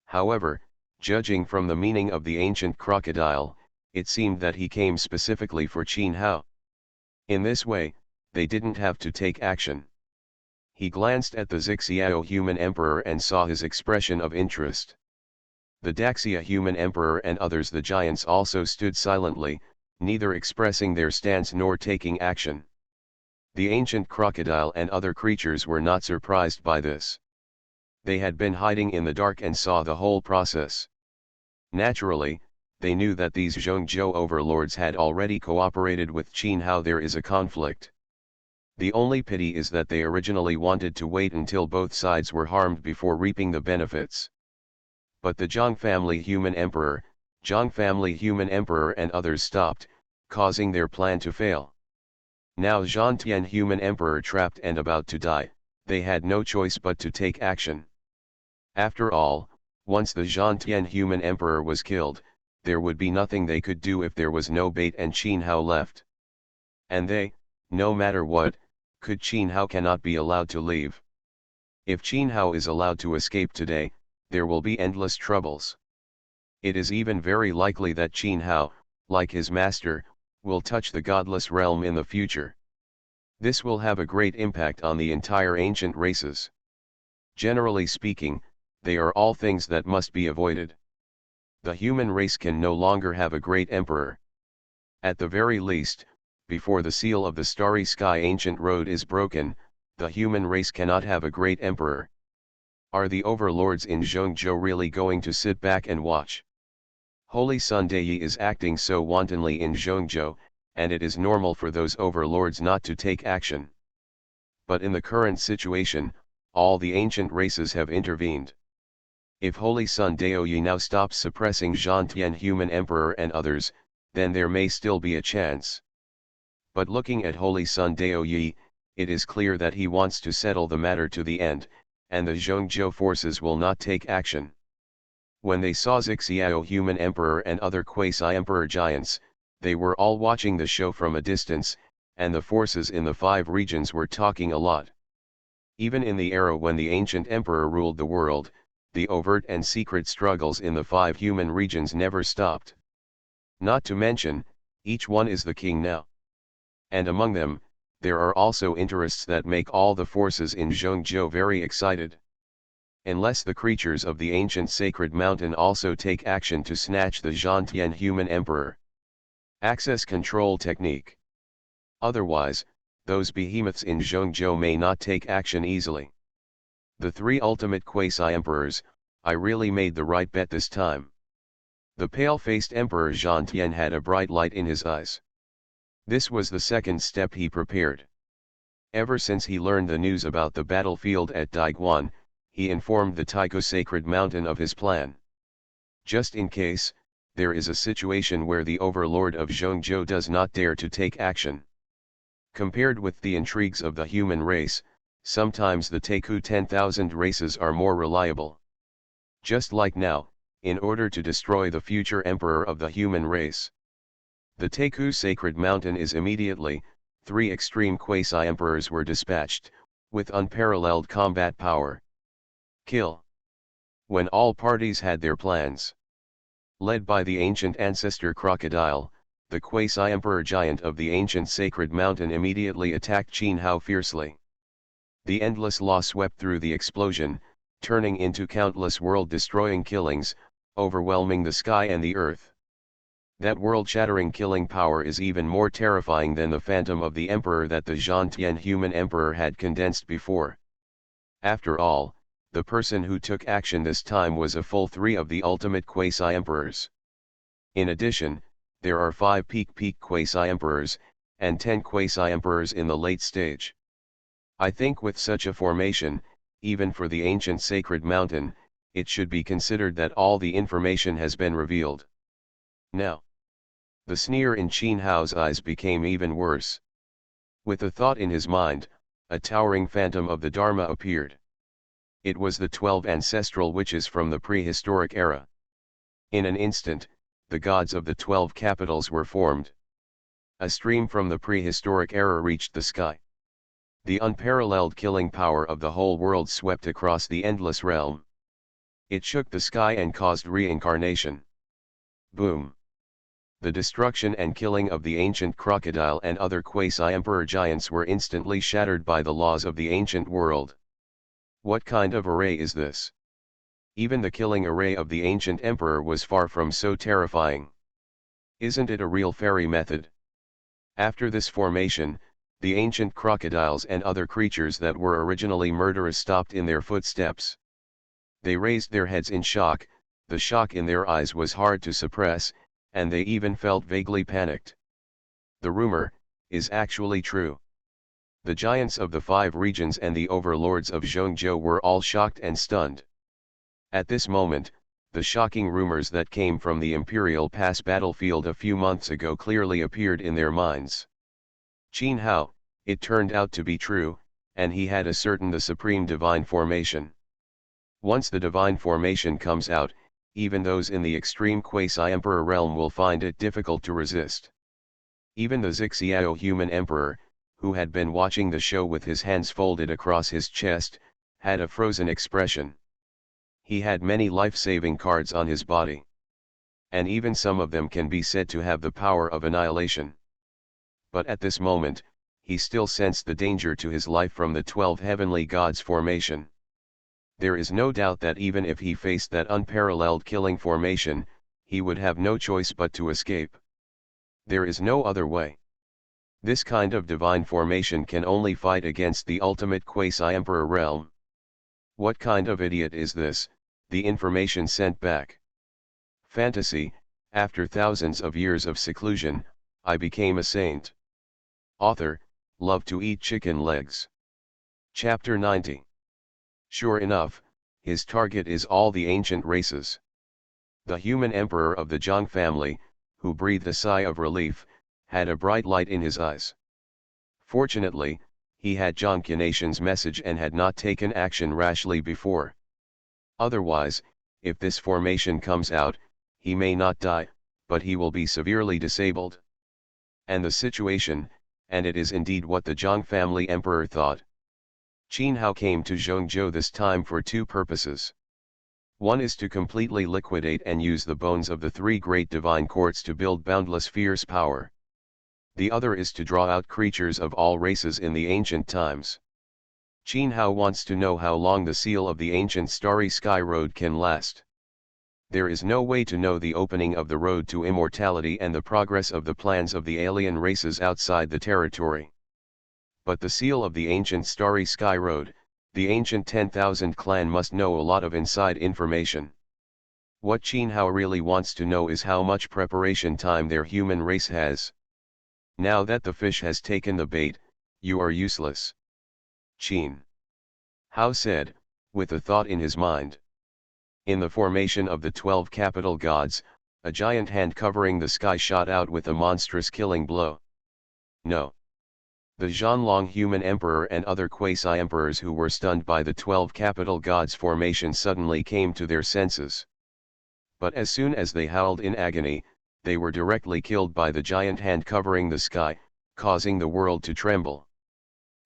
However, judging from the meaning of the ancient crocodile, it seemed that he came specifically for Qin Hao. In this way, they didn't have to take action. He glanced at the Zixiao human emperor and saw his expression of interest. The Daxia human emperor and others the giants also stood silently, neither expressing their stance nor taking action. The ancient crocodile and other creatures were not surprised by this. They had been hiding in the dark and saw the whole process. Naturally, they knew that these Zhongzhou overlords had already cooperated with Qin Hao. There is a conflict. The only pity is that they originally wanted to wait until both sides were harmed before reaping the benefits. But the Zhang family human emperor, and others stopped, causing their plan to fail. Now Zhang human emperor trapped and about to die, they had no choice but to take action. After all, once the Zhang human emperor was killed, there would be nothing they could do if there was no Bait and Qin Hao left. And they, no matter what, Qin Hao cannot be allowed to leave. If Qin Hao is allowed to escape today, there will be endless troubles. It is even very likely that Qin Hao, like his master, will touch the godless realm in the future. This will have a great impact on the entire ancient races. Generally speaking, they are all things that must be avoided. The human race can no longer have a great emperor. At the very least, before the seal of the starry sky ancient road is broken, the human race cannot have a great emperor. Are the overlords in Zhongzhou really going to sit back and watch? Holy Sun Daiyi is acting so wantonly in Zhongzhou, and it is normal for those overlords not to take action. But in the current situation, all the ancient races have intervened. If Holy Sun Daoyi now stops suppressing Zhang human emperor and others, then there may still be a chance. But looking at Holy Sun Daoyi, it is clear that he wants to settle the matter to the end, and the Zhongzhou forces will not take action. When they saw Zixiao human emperor and other quasi-emperor giants, they were all watching the show from a distance, and the forces in the 5 regions were talking a lot. Even in the era when the ancient emperor ruled the world, the overt and secret struggles in the 5 human regions never stopped. Not to mention, each one is the king now. And among them, there are also interests that make all the forces in Zhongzhou very excited. Unless the creatures of the ancient sacred mountain also take action to snatch the Zhang human emperor. Access control technique. Otherwise, those behemoths in Zhongzhou may not take action easily. The 3 ultimate quasi-emperors, I really made the right bet this time. The pale-faced Emperor Zhang had a bright light in his eyes. This was the second step he prepared. Ever since he learned the news about the battlefield at Daiguan, he informed the Taiko sacred mountain of his plan. Just in case, there is a situation where the overlord of Zhongzhou does not dare to take action. Compared with the intrigues of the human race, sometimes the Taiko 10,000 races are more reliable. Just like now, in order to destroy the future emperor of the human race, the Taiko sacred mountain is immediately, 3 extreme quasi-emperors were dispatched, with unparalleled combat power. Kill. When all parties had their plans. Led by the ancient ancestor crocodile, the quasi-emperor giant of the ancient sacred mountain immediately attacked Qin Hao fiercely. The endless law swept through the explosion, turning into countless world-destroying killings, overwhelming the sky and the earth. That world-shattering killing power is even more terrifying than the phantom of the emperor that the Zhang human emperor had condensed before. After all, the person who took action this time was a full 3 of the ultimate quasi-emperors. In addition, there are 5 peak quasi-emperors, and 10 quasi-emperors in the late stage. I think with such a formation, even for the ancient sacred mountain, it should be considered that all the information has been revealed. Now, the sneer in Qin Hao's eyes became even worse. With a thought in his mind, a towering phantom of the Dharma appeared. It was the 12 ancestral witches from the prehistoric era. In an instant, the gods of the 12 capitals were formed. A stream from the prehistoric era reached the sky. The unparalleled killing power of the whole world swept across the endless realm. It shook the sky and caused reincarnation. Boom! The destruction and killing of the ancient crocodile and other quasi-emperor giants were instantly shattered by the laws of the ancient world. What kind of array is this? Even the killing array of the ancient emperor was far from so terrifying. Isn't it a real fairy method? After this formation, the ancient crocodiles and other creatures that were originally murderous stopped in their footsteps. They raised their heads in shock, the shock in their eyes was hard to suppress, and they even felt vaguely panicked. The rumor is actually true. The giants of the 5 regions and the overlords of Zhongzhou were all shocked and stunned. At this moment, the shocking rumors that came from the Imperial Pass battlefield a few months ago clearly appeared in their minds. Qin Hao, it turned out to be true, and he had ascertained the supreme divine formation. Once the divine formation comes out, even those in the extreme quasi-emperor realm will find it difficult to resist. Even the Zixiao human emperor, who had been watching the show with his hands folded across his chest, had a frozen expression. He had many life-saving cards on his body. And even some of them can be said to have the power of annihilation. But at this moment, he still sensed the danger to his life from the 12 heavenly gods' formation. There is no doubt that even if he faced that unparalleled killing formation, he would have no choice but to escape. There is no other way. This kind of divine formation can only fight against the ultimate quasi-emperor realm. What kind of idiot is this? The information sent back. Fantasy, after thousands of years of seclusion, I became a saint. Author, love to eat chicken legs. Chapter 90. Sure enough, his target is all the ancient races. The human emperor of the Zhang family, who breathed a sigh of relief, had a bright light in his eyes. Fortunately, he had Zhang Nation's message and had not taken action rashly before. Otherwise, if this formation comes out, he may not die, but he will be severely disabled. And the situation, and it is indeed what the Zhang family emperor thought. Qin Hao came to Zhongzhou this time for two purposes. One is to completely liquidate and use the bones of the three great divine courts to build boundless fierce power. The other is to draw out creatures of all races in the ancient times. Qin Hao wants to know how long the seal of the ancient starry sky road can last. There is no way to know the opening of the road to immortality and the progress of the plans of the alien races outside the territory. But the seal of the ancient starry sky road, the ancient 10,000 clan must know a lot of inside information. What Qin Hao really wants to know is how much preparation time their human race has. Now that the fish has taken the bait, you are useless. Qin Hao said, with a thought in his mind. In the formation of the 12 capital gods, a giant hand covering the sky shot out with a monstrous killing blow. No. The Zhanlong human emperor and other quasi-emperors who were stunned by the 12 capital gods' formation suddenly came to their senses. But as soon as they howled in agony, they were directly killed by the giant hand covering the sky, causing the world to tremble.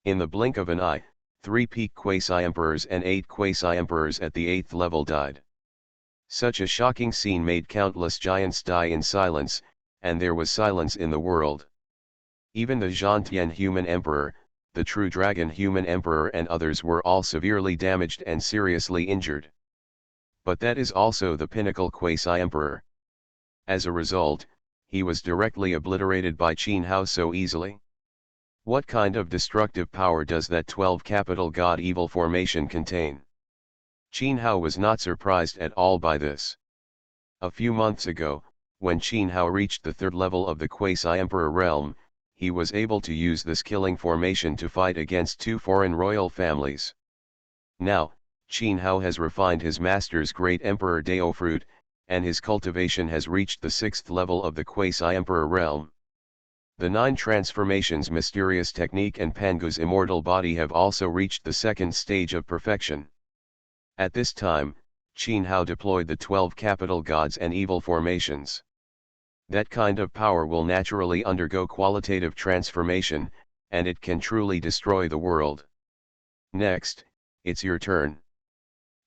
In the blink of an eye, 3 peak quasi-emperors and 8 quasi-emperors at the 8th level died. Such a shocking scene made countless giants die in silence, and there was silence in the world. Even the Zhantian human emperor, the true dragon human emperor and others were all severely damaged and seriously injured. But that is also the pinnacle quasi-emperor. As a result, he was directly obliterated by Qin Hao so easily. What kind of destructive power does that 12 capital god evil formation contain? Qin Hao was not surprised at all by this. A few months ago, when Qin Hao reached the 3rd level of the quasi-emperor realm, he was able to use this killing formation to fight against 2 foreign royal families. Now, Qin Hao has refined his master's great emperor Dao fruit, and his cultivation has reached the 6th level of the quasi-emperor realm. The 9 transformations mysterious technique and Pangu's immortal body have also reached the 2nd stage of perfection. At this time, Qin Hao deployed the 12 capital gods and evil formations. That kind of power will naturally undergo qualitative transformation, and it can truly destroy the world. Next, it's your turn.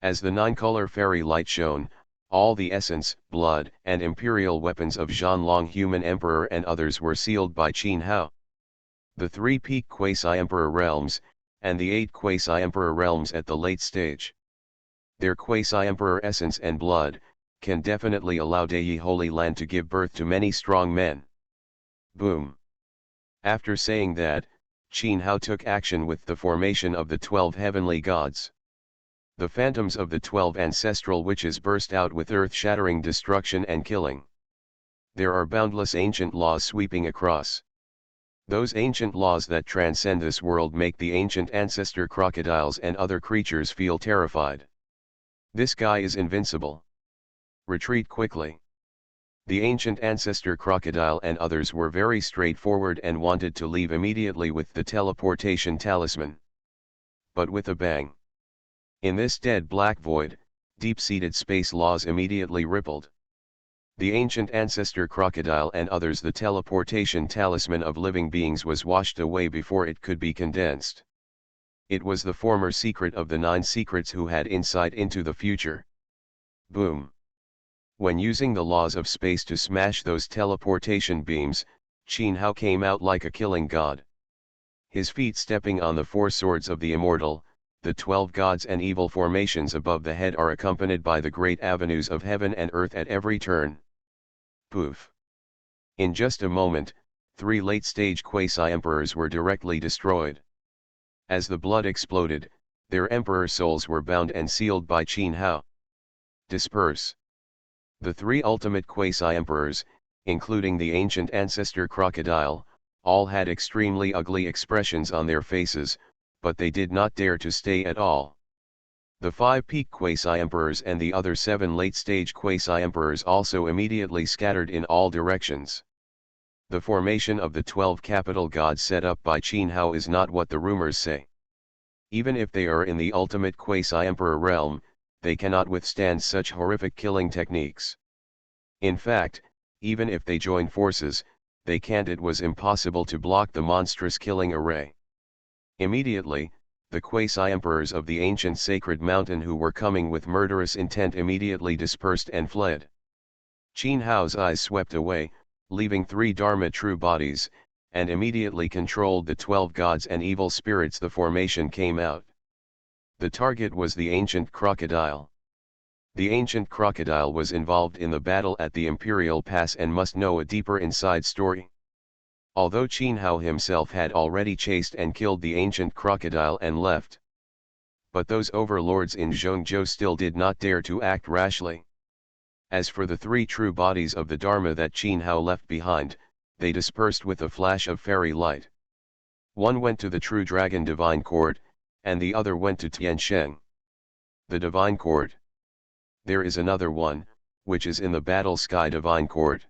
As the 9-color fairy light shone, all the essence, blood, and imperial weapons of Zhanlong human emperor and others were sealed by Qin Hao. The 3 peak quasi-emperor realms, and the 8 quasi-emperor realms at the late stage. Their quasi-emperor essence and blood, can definitely allow Dai Holy Land to give birth to many strong men. Boom. After saying that, Qin Hao took action with the formation of the 12 heavenly gods. The phantoms of the 12 ancestral witches burst out with earth-shattering destruction and killing. There are boundless ancient laws sweeping across. Those ancient laws that transcend this world make the ancient ancestor crocodiles and other creatures feel terrified. This guy is invincible. Retreat quickly. The ancient ancestor crocodile and others were very straightforward and wanted to leave immediately with the teleportation talisman. But with a bang. In this dead black void, deep-seated space laws immediately rippled. The ancient ancestor crocodile and others, the teleportation talisman of living beings, was washed away before it could be condensed. It was the former secret of the 9 secrets who had insight into the future. Boom. When using the laws of space to smash those teleportation beams, Qin Hao came out like a killing god. His feet stepping on the 4 swords of the immortal, the 12 gods and evil formations above the head are accompanied by the great avenues of heaven and earth at every turn. Poof. In just a moment, 3 late-stage quasi-emperors were directly destroyed. As the blood exploded, their emperor souls were bound and sealed by Qin Hao. Disperse. The 3 ultimate quasi-emperors, including the ancient ancestor crocodile, all had extremely ugly expressions on their faces, but they did not dare to stay at all. The 5 peak quasi-emperors and the other 7 late-stage quasi-emperors also immediately scattered in all directions. The formation of the 12 capital gods set up by Qin Hao is not what the rumors say. Even if they are in the ultimate quasi-emperor realm, they cannot withstand such horrific killing techniques. In fact, even if they join forces, they can't. It was impossible to block the monstrous killing array. Immediately, the quasi-emperors of the ancient sacred mountain who were coming with murderous intent immediately dispersed and fled. Qin Hao's eyes swept away, leaving 3 Dharma true bodies, and immediately controlled the 12 gods and evil spirits. The formation came out. The target was the ancient crocodile. The ancient crocodile was involved in the battle at the Imperial Pass and must know a deeper inside story. Although Qin Hao himself had already chased and killed the ancient crocodile and left. But those overlords in Zhongzhou still did not dare to act rashly. As for the 3 true bodies of the Dharma that Qin Hao left behind, they dispersed with a flash of fairy light. One went to the true dragon divine court, and the other went to Tiansheng. The divine court. There is another one, which is in the Battle Sky Divine Court.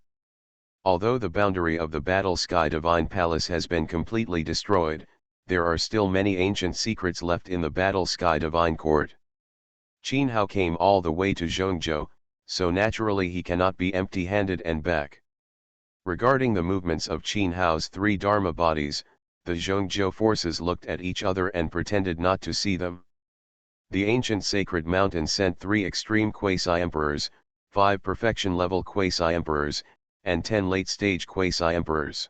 Although the boundary of the Battle Sky Divine Palace has been completely destroyed, there are still many ancient secrets left in the Battle Sky Divine Court. Qin Hao came all the way to Zhongzhou, so naturally he cannot be empty-handed and back. Regarding the movements of Qin Hao's 3 Dharma bodies, the Zhongzhou forces looked at each other and pretended not to see them. The ancient sacred mountain sent 3 extreme quasi-emperors, 5 perfection-level quasi-emperors, and 10 late-stage quasi-emperors.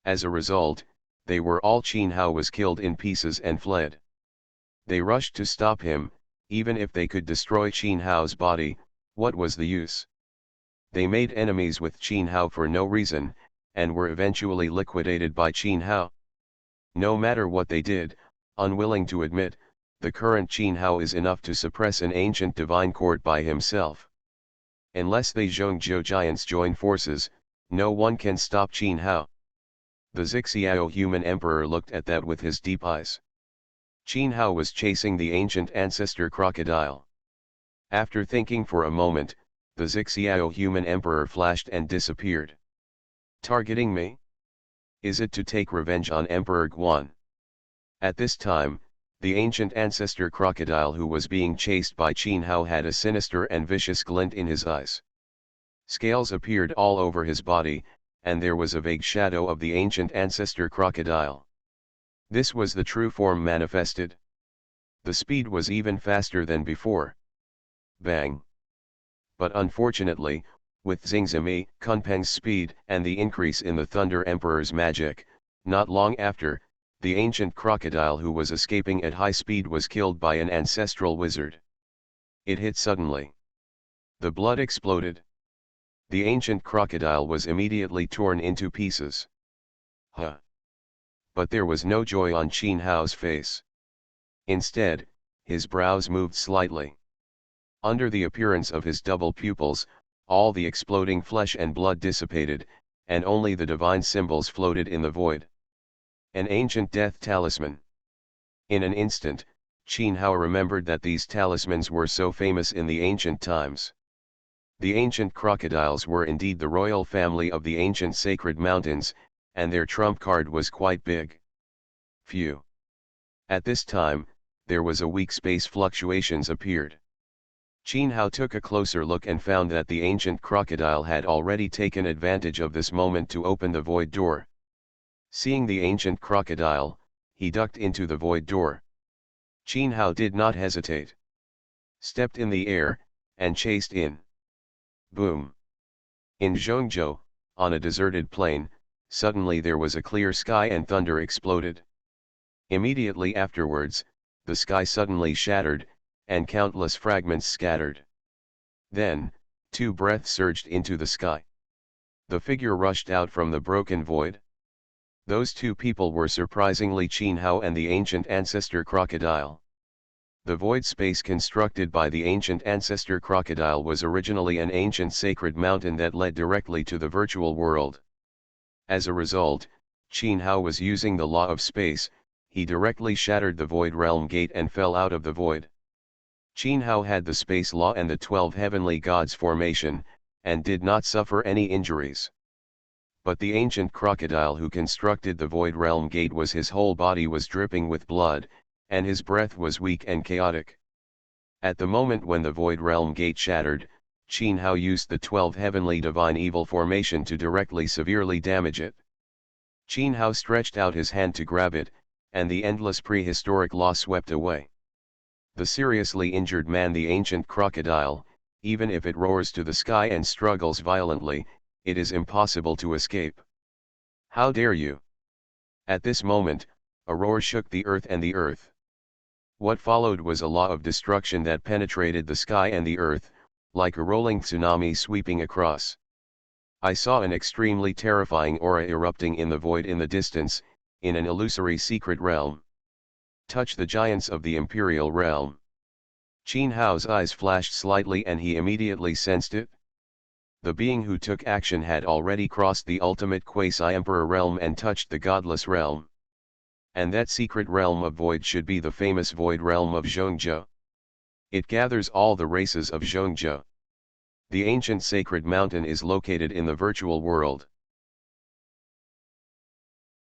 As a result, they were all. Qin Hao was killed in pieces and fled. They rushed to stop him. Even if they could destroy Qin Hao's body, what was the use? They made enemies with Qin Hao for no reason, and were eventually liquidated by Qin Hao. No matter what they did, unwilling to admit, the current Qin Hao is enough to suppress an ancient divine court by himself. Unless they Zhongzhou giants join forces, no one can stop Qin Hao. The Zixiao human emperor looked at that with his deep eyes. Qin Hao was chasing the ancient ancestor crocodile. After thinking for a moment, the Zixiao human emperor flashed and disappeared. Targeting me? Is it to take revenge on Emperor Guan? At this time, the ancient ancestor crocodile who was being chased by Qin Hao had a sinister and vicious glint in his eyes. Scales appeared all over his body, and there was a vague shadow of the ancient ancestor crocodile. This was the true form manifested. The speed was even faster than before. Bang! But unfortunately, with Xingzimi, Kunpeng's speed and the increase in the Thunder Emperor's magic, not long after, the ancient crocodile who was escaping at high speed was killed by an ancestral wizard. It hit suddenly. The blood exploded. The ancient crocodile was immediately torn into pieces. Huh! But there was no joy on Qin Hao's face. Instead, his brows moved slightly. Under the appearance of his double pupils, all the exploding flesh and blood dissipated, and only the divine symbols floated in the void. An ancient death talisman. In an instant, Qin Hao remembered that these talismans were so famous in the ancient times. The ancient crocodiles were indeed the royal family of the ancient sacred mountains, and their trump card was quite big. Phew. At this time, there was a weak space fluctuations appeared. Qin Hao took a closer look and found that the ancient crocodile had already taken advantage of this moment to open the void door. Seeing the ancient crocodile, he ducked into the void door. Qin Hao did not hesitate. Stepped in the air, and chased in. Boom! In Zhongzhou, on a deserted plain, suddenly there was a clear sky and thunder exploded. Immediately afterwards, the sky suddenly shattered, and countless fragments scattered. Then, two breaths surged into the sky. The figure rushed out from the broken void. Those two people were surprisingly Qin Hao and the ancient ancestor crocodile. The void space constructed by the ancient ancestor crocodile was originally an ancient sacred mountain that led directly to the virtual world. As a result, Qin Hao was using the law of space. He directly shattered the void realm gate and fell out of the void. Qin Hao had the space law and the 12 heavenly gods formation, and did not suffer any injuries. But the ancient crocodile who constructed the void realm gate his whole body was dripping with blood, and his breath was weak and chaotic. At the moment when the void realm gate shattered, Qin Hao used the 12 heavenly divine evil formation to directly severely damage it. Qin Hao stretched out his hand to grab it, and the endless prehistoric law swept away. The seriously injured man, the ancient crocodile, even if it roars to the sky and struggles violently, it is impossible to escape. How dare you? At this moment, a roar shook the earth and the earth. What followed was a law of destruction that penetrated the sky and the earth, like a rolling tsunami sweeping across. I saw an extremely terrifying aura erupting in the void in the distance, in an illusory secret realm. Touch the giants of the imperial realm. Qin Hao's eyes flashed slightly and he immediately sensed it. The being who took action had already crossed the ultimate quasi-emperor realm and touched the godless realm. And that secret realm of void should be the famous void realm of Zhongzhou. It gathers all the races of Zhongzhou. The ancient sacred mountain is located in the virtual world.